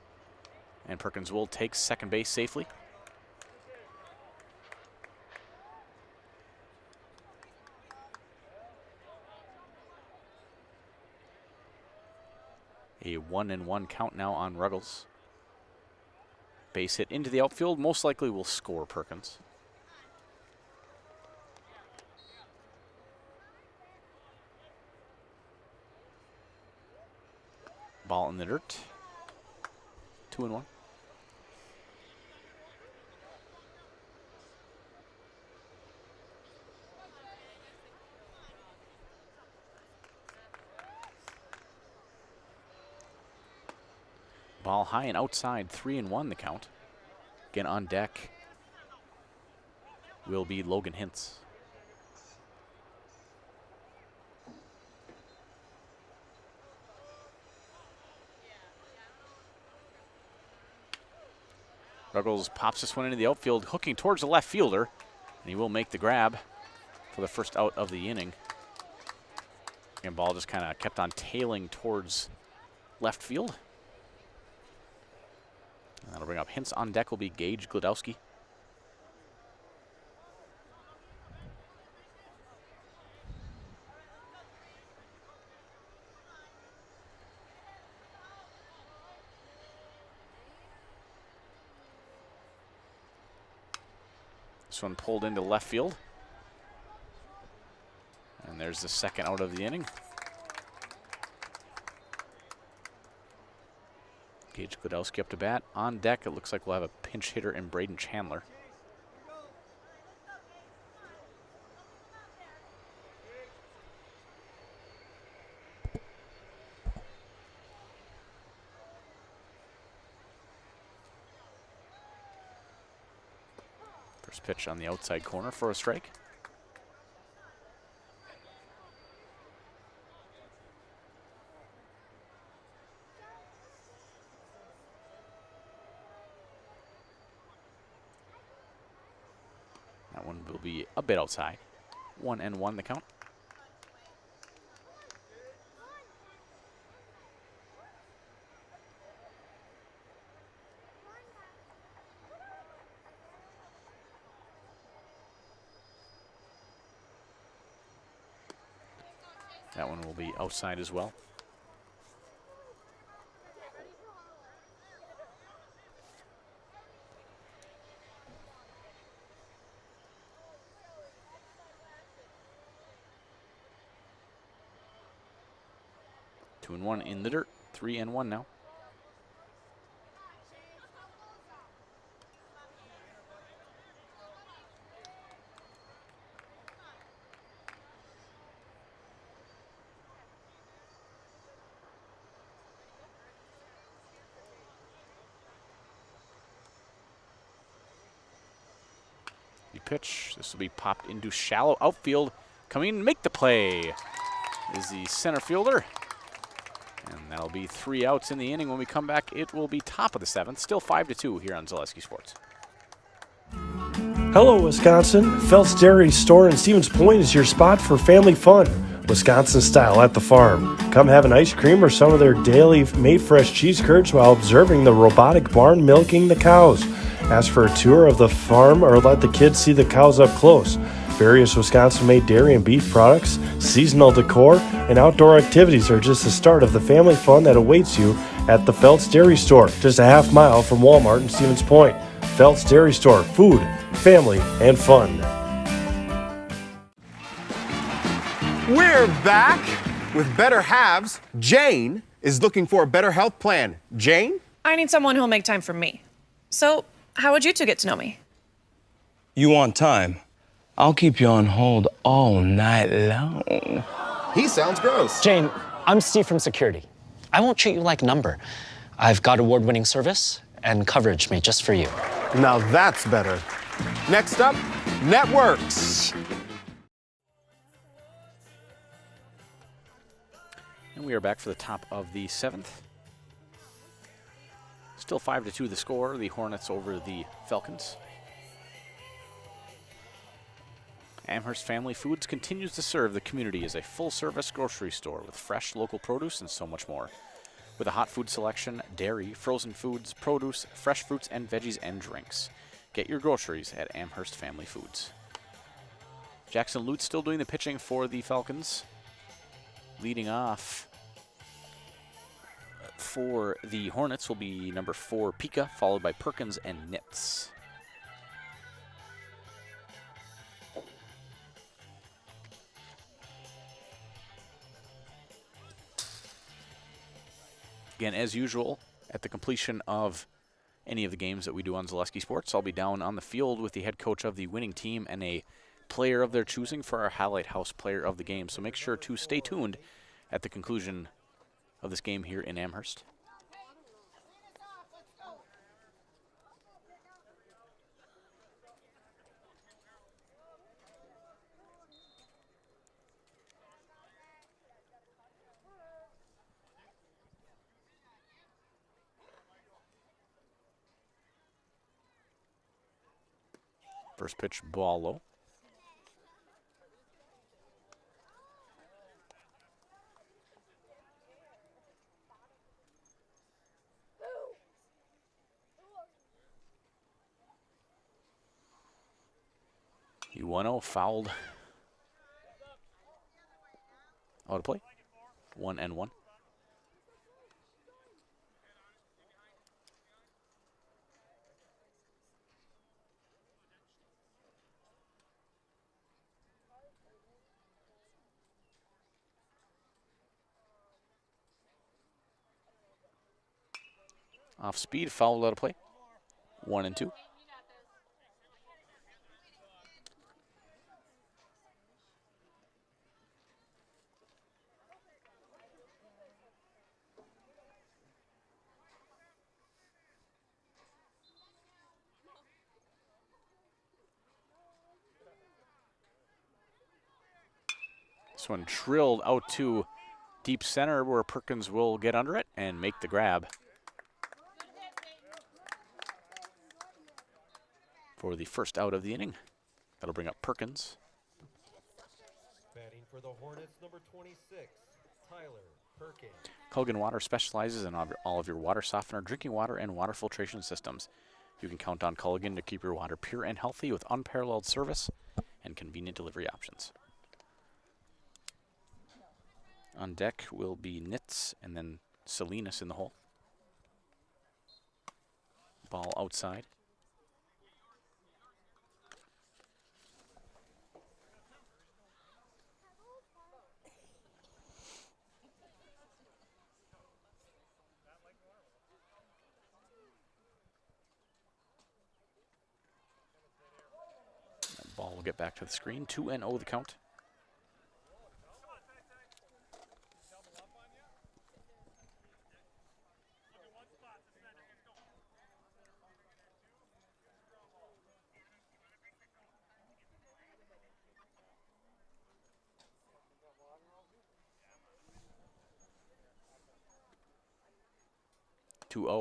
And Perkins will take second base safely. A 1-1 count now on Ruggles. Base hit into the outfield. Most likely will score Perkins. Ball in the dirt. 2-1. Ball high and outside, 3-1 the count. Again on deck will be Logan Hintz. Ruggles pops this one into the outfield, hooking towards the left fielder, and he will make the grab for the first out of the inning. And ball just kind of kept on tailing towards left field. And that'll bring up Hintz on deck will be Gage Glodowski. This one pulled into left field. And there's the second out of the inning. Gage Glodowski up to bat. On deck, it looks like we'll have a pinch hitter in Braden Chandler. First pitch on the outside corner for a strike. That one will be a bit outside. 1-1 the count. That one will be outside as well. Two and one in the dirt. 3-1 now. The pitch. This will be popped into shallow outfield. Coming in and make the play is the center fielder. And that'll be 3 outs in the inning. When we come back, it will be top of the 7th. Still 5-2 here on Zaleski Sports. Hello, Wisconsin. Phelps Dairy Store in Stevens Point is your spot for family fun. Wisconsin style at the farm. Come have an ice cream or some of their daily made fresh cheese curds while observing the robotic barn milking the cows. Ask for a tour of the farm or let the kids see the cows up close. Various Wisconsin-made dairy and beef products, seasonal decor, and outdoor activities are just the start of the family fun that awaits you at the Phelps Dairy Store, just a half mile from Walmart in Stevens Point. Phelps Dairy Store, food, family, and fun. We're back with Better Halves. Jane is looking for a better health plan. Jane? I need someone who'll make time for me. So, how would you two get to know me? You want time? I'll keep you on hold all night long. He sounds gross. Jane, I'm Steve from security. I won't treat you like a number. I've got award-winning service and coverage made just for you. Now that's better. Next up, networks. And we are back for the top of the 7th. Still 5-2 the score. The Hornets over the Falcons. Amherst Family Foods continues to serve the community as a full-service grocery store with fresh local produce and so much more. With a hot food selection, dairy, frozen foods, produce, fresh fruits and veggies and drinks. Get your groceries at Amherst Family Foods. Jackson Lutz still doing the pitching for the Falcons. Leading off for the Hornets will be number 4, Pika, followed by Perkins and Nitz. Again, as usual, at the completion of any of the games that we do on Zaleski Sports, I'll be down on the field with the head coach of the winning team and a player of their choosing for our Highlight House player of the game. So make sure to stay tuned at the conclusion of this game here in Amherst. First pitch, ball low. The 1-0 fouled. Out of play. 1-1. Off speed, fouled out of play. 1-2. This one drilled out to deep center where Perkins will get under it and make the grab for the first out of the inning. That'll bring up Perkins. Batting for the Hornets, number 26, Tyler Perkins. Culligan Water specializes in all of your water softener, drinking water, and water filtration systems. You can count on Culligan to keep your water pure and healthy with unparalleled service and convenient delivery options. On deck will be Nitz and then Salinas in the hole. Ball outside. That ball will get back to the screen. 2-0 the count.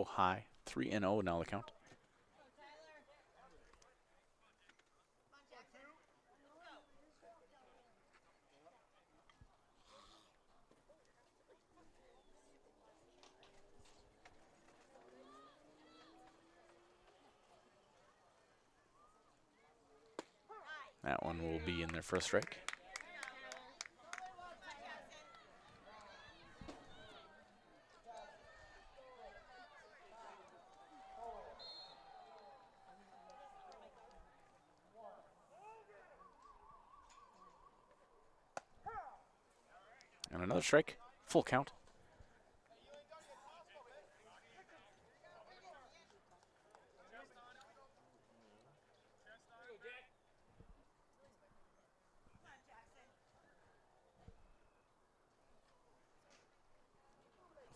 High, 3-0 now the count. That one will be in there for a strike. And another strike, full count.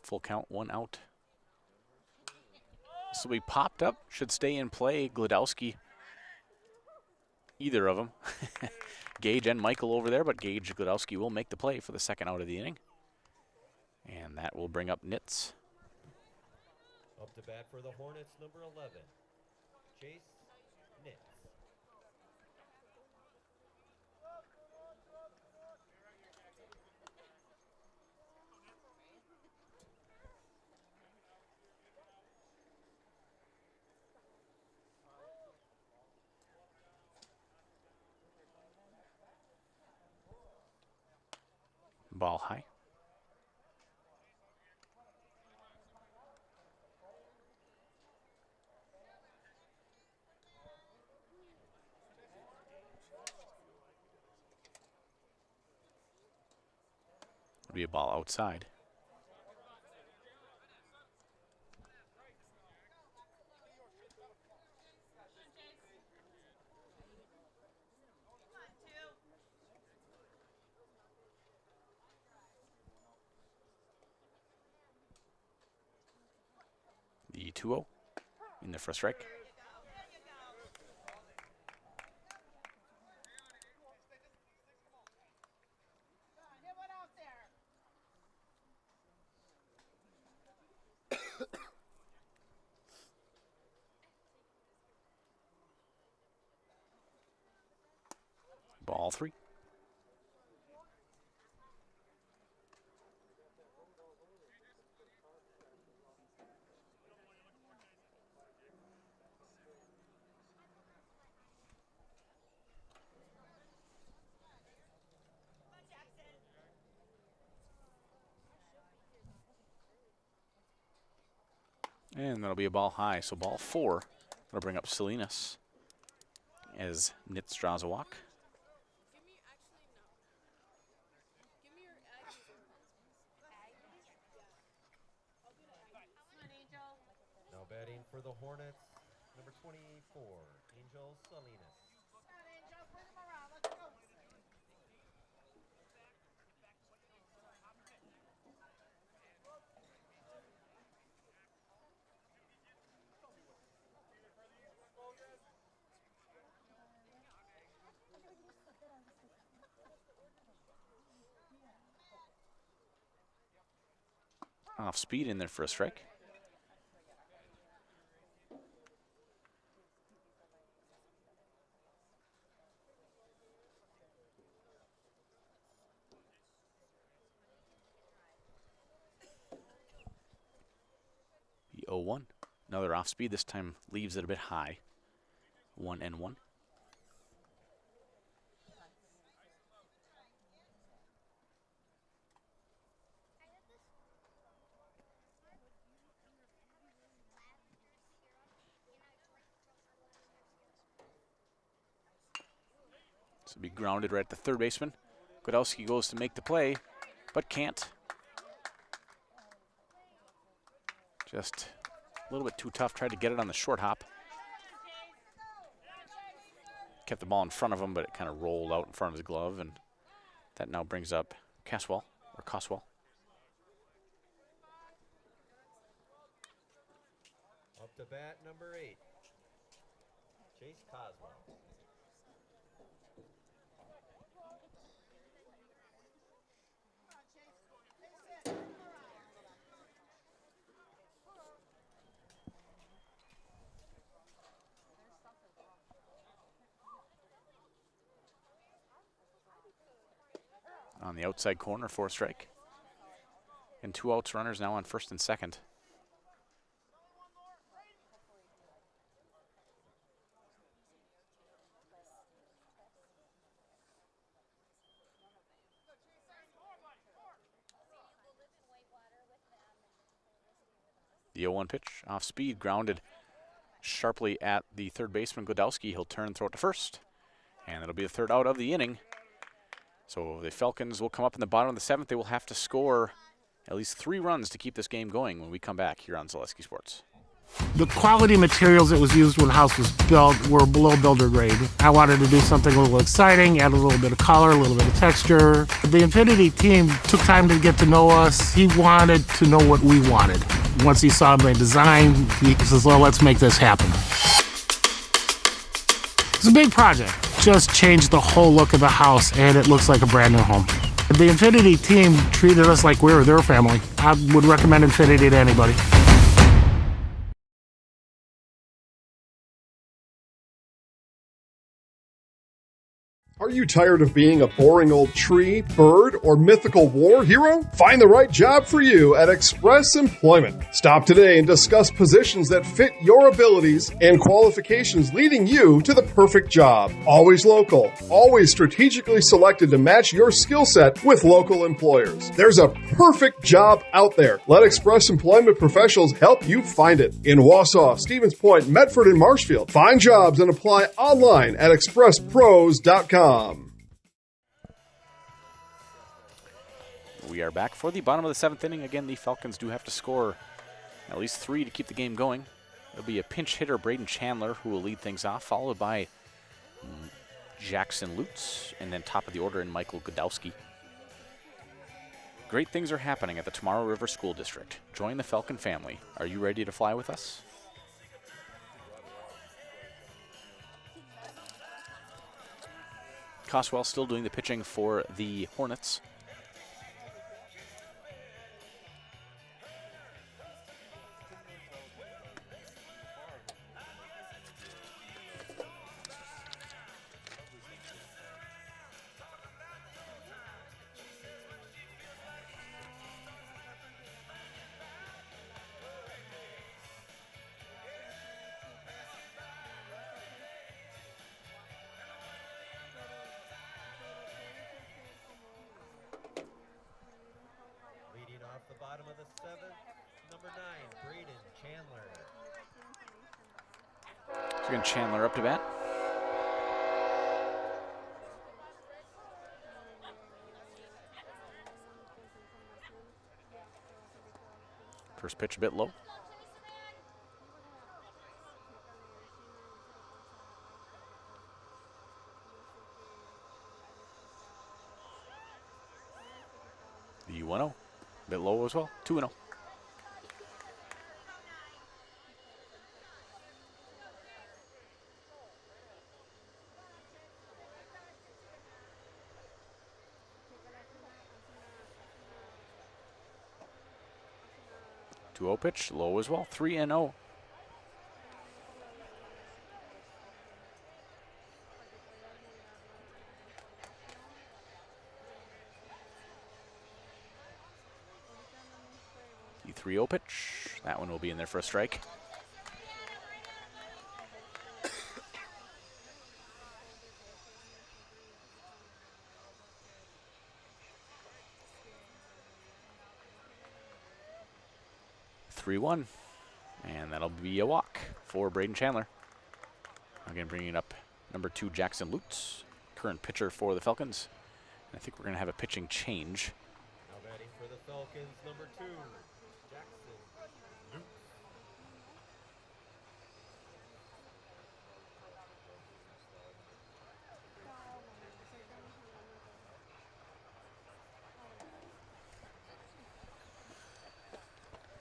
Full count, 1 out. So we popped up, should stay in play. Glodowski, either of them. Gage and Michael over there, but Gage Glodowski will make the play for the second out of the inning. And that will bring up Nitz. Up to bat for the Hornets, number 11, Chase Nitz. Ball high. It'll be a ball outside. The 2-0 in there for a strike. Ball 3. And that'll be a ball high. So ball 4. That'll bring up Salinas as Nitz draws a walk. Now batting for the Hornets, number 24, Angel Salinas. Off speed in there for a strike. The 0-1. Another off speed. This time leaves it a bit high. 1-1. So be grounded right at the third baseman. Godowski goes to make the play, but can't. Just a little bit too tough. Tried to get it on the short hop. Kept the ball in front of him, but it kind of rolled out in front of his glove, and that now brings up Coswell. Up to bat, number 8, Chase Coswell. On the outside corner for a strike. And 2 outs, runners now on first and second. The 0-1 pitch, off speed, grounded sharply at the third baseman, Godowski. He'll turn and throw it to first. And it'll be the third out of the inning. So the Falcons will come up in the bottom of the 7th. They will have to score at least 3 runs to keep this game going when we come back here on Zaleski Sports. The quality materials that was used when the house was built were below builder grade. I wanted to do something a little exciting, add a little bit of color, a little bit of texture. The Infinity team took time to get to know us. He wanted to know what we wanted. Once he saw my design, he says, well, let's make this happen. It's a big project. Just changed the whole look of the house, and it looks like a brand new home. The Infinity team treated us like we were their family. I would recommend Infinity to anybody. Are you tired of being a boring old tree, bird, or mythical war hero? Find the right job for you at Express Employment. Stop today and discuss positions that fit your abilities and qualifications, leading you to the perfect job. Always local, always strategically selected to match your skill set with local employers. There's a perfect job out there. Let Express Employment professionals help you find it. In Wausau, Stevens Point, Medford, and Marshfield. Find jobs and apply online at expresspros.com. We are back for the bottom of the 7th inning. Again, the Falcons do have to score at least 3 to keep the game going. It'll be a pinch hitter, Braden Chandler, who will lead things off, followed by Jackson Lutz, and then top of the order in Michael Godowski. Great things are happening at the Tomorrow River School District. Join the Falcon family. Are you ready to fly with us? Coswell still doing the pitching for the Hornets. 7th, number 9, Braden Chandler. So again, Chandler up to bat. First pitch a bit low. The 1-0, bit low as well, 2-0. Two 0 pitch, low as well, 3-0. The 3-0 pitch, that one will be in there for a strike. And that'll be a walk for Braden Chandler. Again, bringing up number 2, Jackson Lutz, current pitcher for the Falcons. And I think we're going to have a pitching change. Now batting for the Falcons, number 2, Jackson Lutz.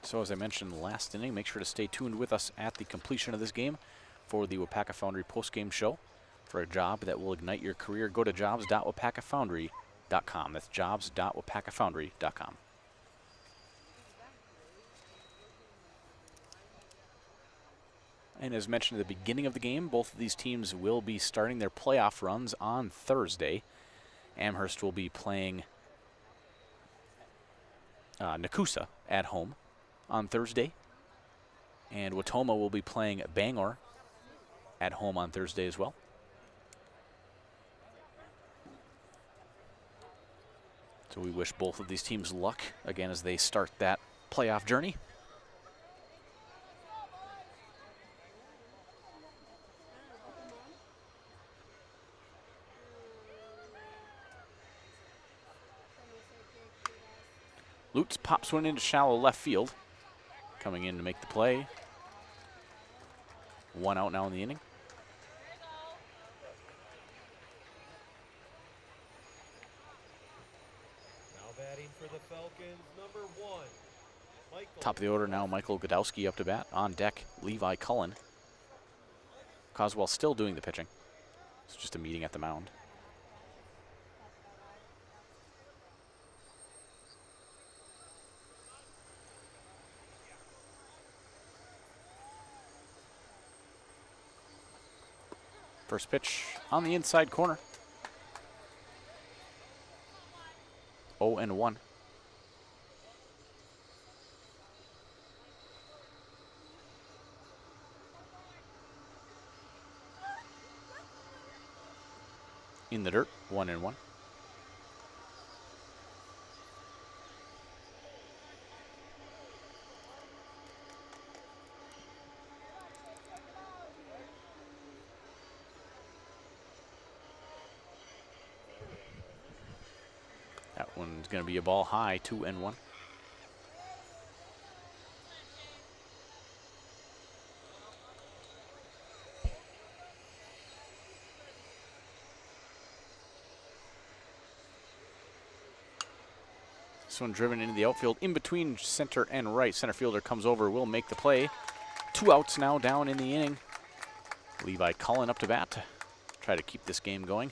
So as I mentioned last inning, make sure to stay tuned with us at the completion of this game for the WIPACA Foundry postgame show. For a job that will ignite your career, go to jobs.wipacafoundry.com. That's jobs.wipacafoundry.com. And as mentioned at the beginning of the game, both of these teams will be starting their playoff runs on Thursday. Amherst will be playing Nakusa at home on Thursday, and Wautoma will be playing Bangor at home on Thursday as well. So we wish both of these teams luck again as they start that playoff journey. Lutz pops one into shallow left field. Coming in to make the play. 1 out now in the inning. Now batting for the Falcons, number 1, Michael. Top of the order now, Michael Godowski up to bat. On deck, Levi Cullen. Coswell still doing the pitching. It's just a meeting at the mound. First pitch on the inside corner. 0-1. In the dirt, 1-1. That one's going to be a ball high, 2-1. This one driven into the outfield in between center and right. Center fielder comes over, will make the play. 2 outs now down in the inning. Levi Cullen up to bat to try to keep this game going.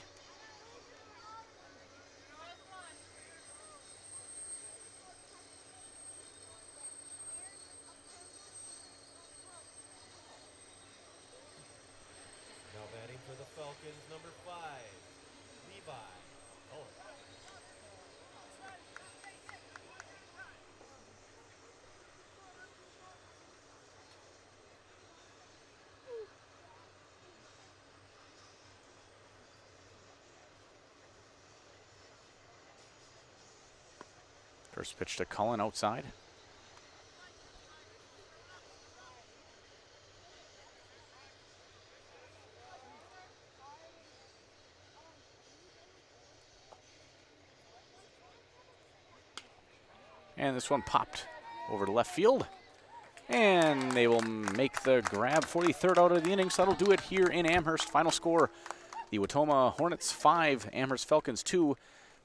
Now batting for the Falcons, number 5, Levi Cullen. First pitch to Cullen outside. And this one popped over to left field. And they will make the grab for the third out of the inning. So that'll do it here in Amherst. Final score, the Wautoma Hornets 5, Amherst Falcons 2.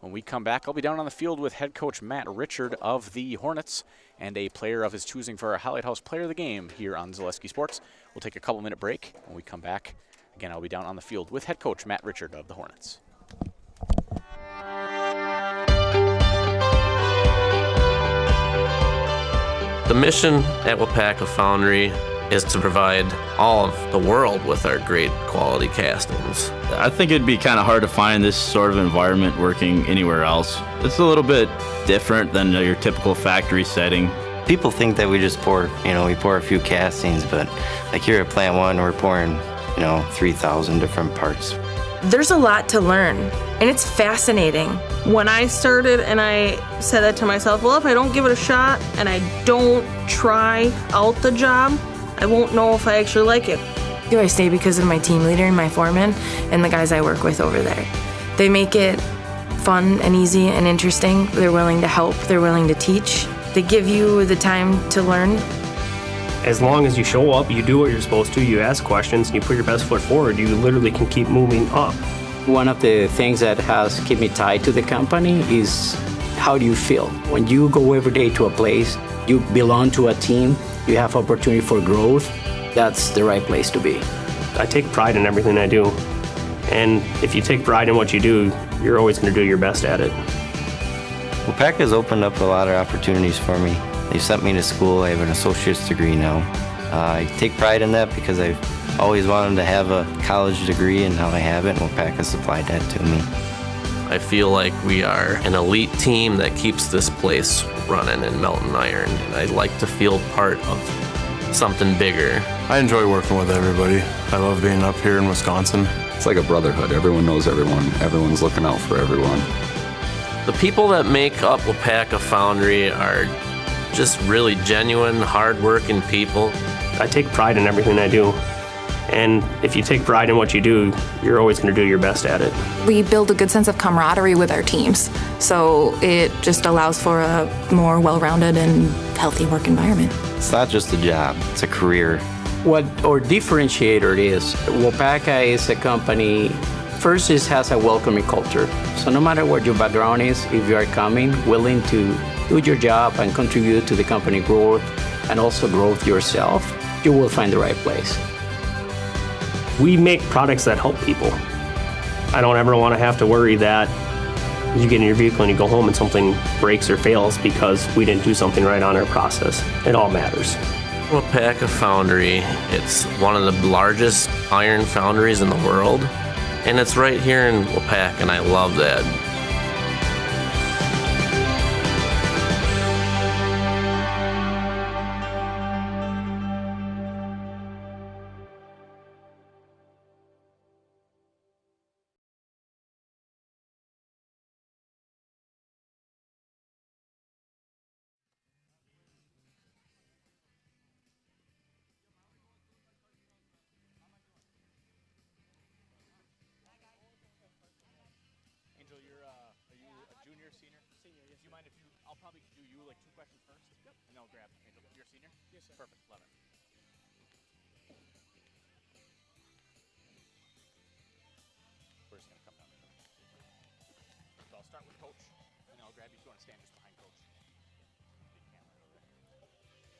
When we come back, I'll be down on the field with head coach Matt Richard of the Hornets and a player of his choosing for our Highlight House Player of the Game here on Zaleski Sports. We'll take a couple-minute break. When we come back, again, I'll be down on the field with head coach Matt Richard of the Hornets. The mission at WIAA Foundry is to provide all of the world with our great quality castings. I think it'd be kind of hard to find this sort of environment working anywhere else. It's a little bit different than your typical factory setting. People think that we just pour, we pour a few castings, but like here at Plant 1, we're pouring, 3,000 different parts. There's a lot to learn, and it's fascinating. When I started and I said that to myself, well, if I don't give it a shot and I don't try out the job, I won't know if I actually like it. I stay because of my team leader and my foreman and the guys I work with over there. They make it fun and easy and interesting. They're willing to help, they're willing to teach. They give you the time to learn. As long as you show up, you do what you're supposed to, you ask questions, and you put your best foot forward, you literally can keep moving up. One of the things that has kept me tied to the company is how do you feel? When you go every day to a place, you belong to a team, you have opportunity for growth, that's the right place to be. I take pride in everything I do. And if you take pride in what you do, you're always going to do your best at it. WIAA has opened up a lot of opportunities for me. They sent me to school. I have an associate's degree now. I take pride in that because I've always wanted to have a college degree, and now I have it, and WIAA has supplied that to me. I feel like we are an elite team that keeps this place running in Melton Iron, and I like to feel part of something bigger. I enjoy working with everybody. I love being up here in Wisconsin. It's like a brotherhood. Everyone knows everyone. Everyone's looking out for everyone. The people that make up WIAA Foundry are just really genuine, hard-working people. I take pride in everything I do. And if you take pride in what you do, you're always going to do your best at it. We build a good sense of camaraderie with our teams, so it just allows for a more well-rounded and healthy work environment. It's not just a job, it's a career. What our differentiator is, WIAA is a company, first it has a welcoming culture. So no matter what your background is, if you are coming, willing to do your job and contribute to the company growth and also growth yourself, you will find the right place. We make products that help people. I don't ever want to have to worry that you get in your vehicle and you go home and something breaks or fails because we didn't do something right on our process. It all matters. WIAA Foundry, it's one of the largest iron foundries in the world, and it's right here in WIAA, and I love that. Perfect, love it. We're just going to come down there. So I'll start with Coach, and I'll grab you if you want to stand just behind Coach.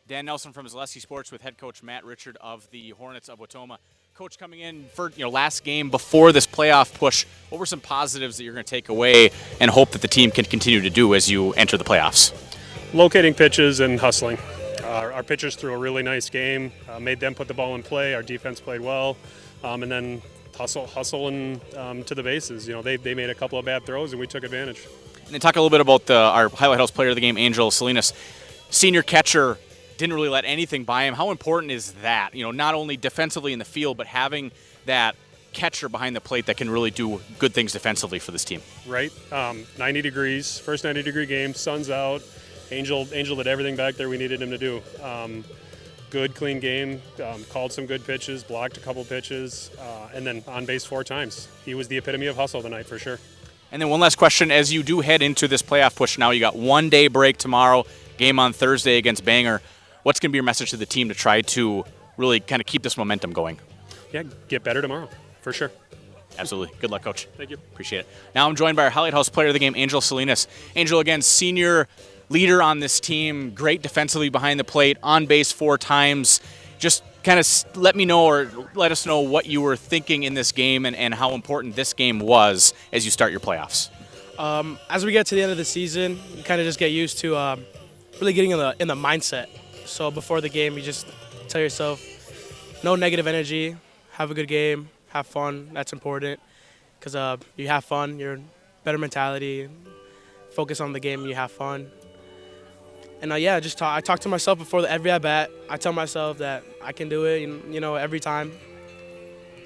Dan Nelson from Zaleski Sports with head coach Matt Richard of the Hornets of Wautoma. Coach, coming in for last game before this playoff push, what were some positives that you're going to take away and hope that the team can continue to do as you enter the playoffs? Locating pitches and hustling. Our pitchers threw a really nice game, made them put the ball in play. Our defense played well, and then hustling to the bases. They made a couple of bad throws, and we took advantage. And then talk a little bit about our Highlight House Player of the Game, Angel Salinas. Senior catcher, didn't really let anything by him. How important is that? Not only defensively in the field, but having that catcher behind the plate that can really do good things defensively for this team. Right, 90 degrees, first 90-degree game, sun's out. Angel did everything back there we needed him to do. Good, clean game, called some good pitches, blocked a couple pitches, and then on base 4 times. He was the epitome of hustle tonight for sure. And then one last question, as you do head into this playoff push now, you got 1 day break tomorrow, game on Thursday against Bangor. What's going to be your message to the team to try to really kind of keep this momentum going? Yeah, get better tomorrow, for sure. Absolutely. Good luck, Coach. Thank you. Appreciate it. Now I'm joined by our Highlight House player of the game, Angel Salinas. Angel, again, senior leader on this team, great defensively behind the plate, on base 4 times. Just kind of let me know or let us know what you were thinking in this game and how important this game was as you start your playoffs. As we get to the end of the season, you kind of just get used to really getting in the mindset. So before the game, you just tell yourself, no negative energy, have a good game, have fun. That's important because you have fun, you're better mentality, focus on the game, you have fun. And I talk to myself before every at bat. I tell myself that I can do it, every time.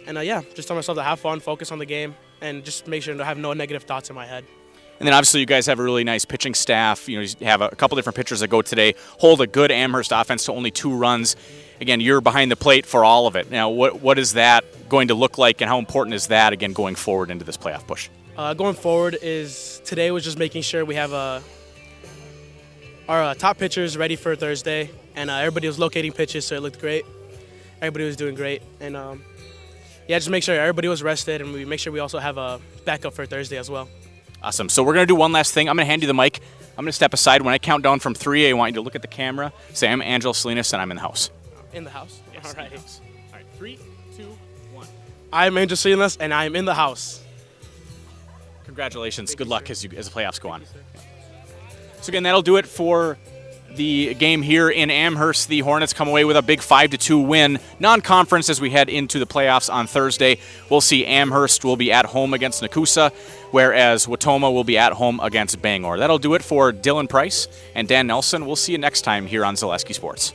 And just tell myself to have fun, focus on the game, and just make sure to have no negative thoughts in my head. And then obviously you guys have a really nice pitching staff. You have a couple different pitchers that go today, hold a good Amherst offense to only 2 runs. Again, you're behind the plate for all of it. Now, what is that going to look like, and how important is that, again, going forward into this playoff push? Going forward today was just making sure we have our top pitchers ready for Thursday, and everybody was locating pitches, so it looked great. Everybody was doing great, and just make sure everybody was rested, and we make sure we also have a backup for Thursday as well. Awesome. So we're going to do one last thing. I'm going to hand you the mic. I'm going to step aside. When I count down from 3, I want you to look at the camera, say, I'm Angel Salinas, and I'm in the house. In the house? Yes, all right. In the house. All right, 3, 2, 1. I'm Angel Salinas, and I'm in the house. Congratulations. Good luck as the playoffs go on. So again, that'll do it for the game here in Amherst. The Hornets come away with a big 5-2 win, non-conference as we head into the playoffs on Thursday. We'll see Amherst will be at home against Nakusa, whereas Wautoma will be at home against Bangor. That'll do it for Dylan Price and Dan Nelson. We'll see you next time here on Zaleski Sports.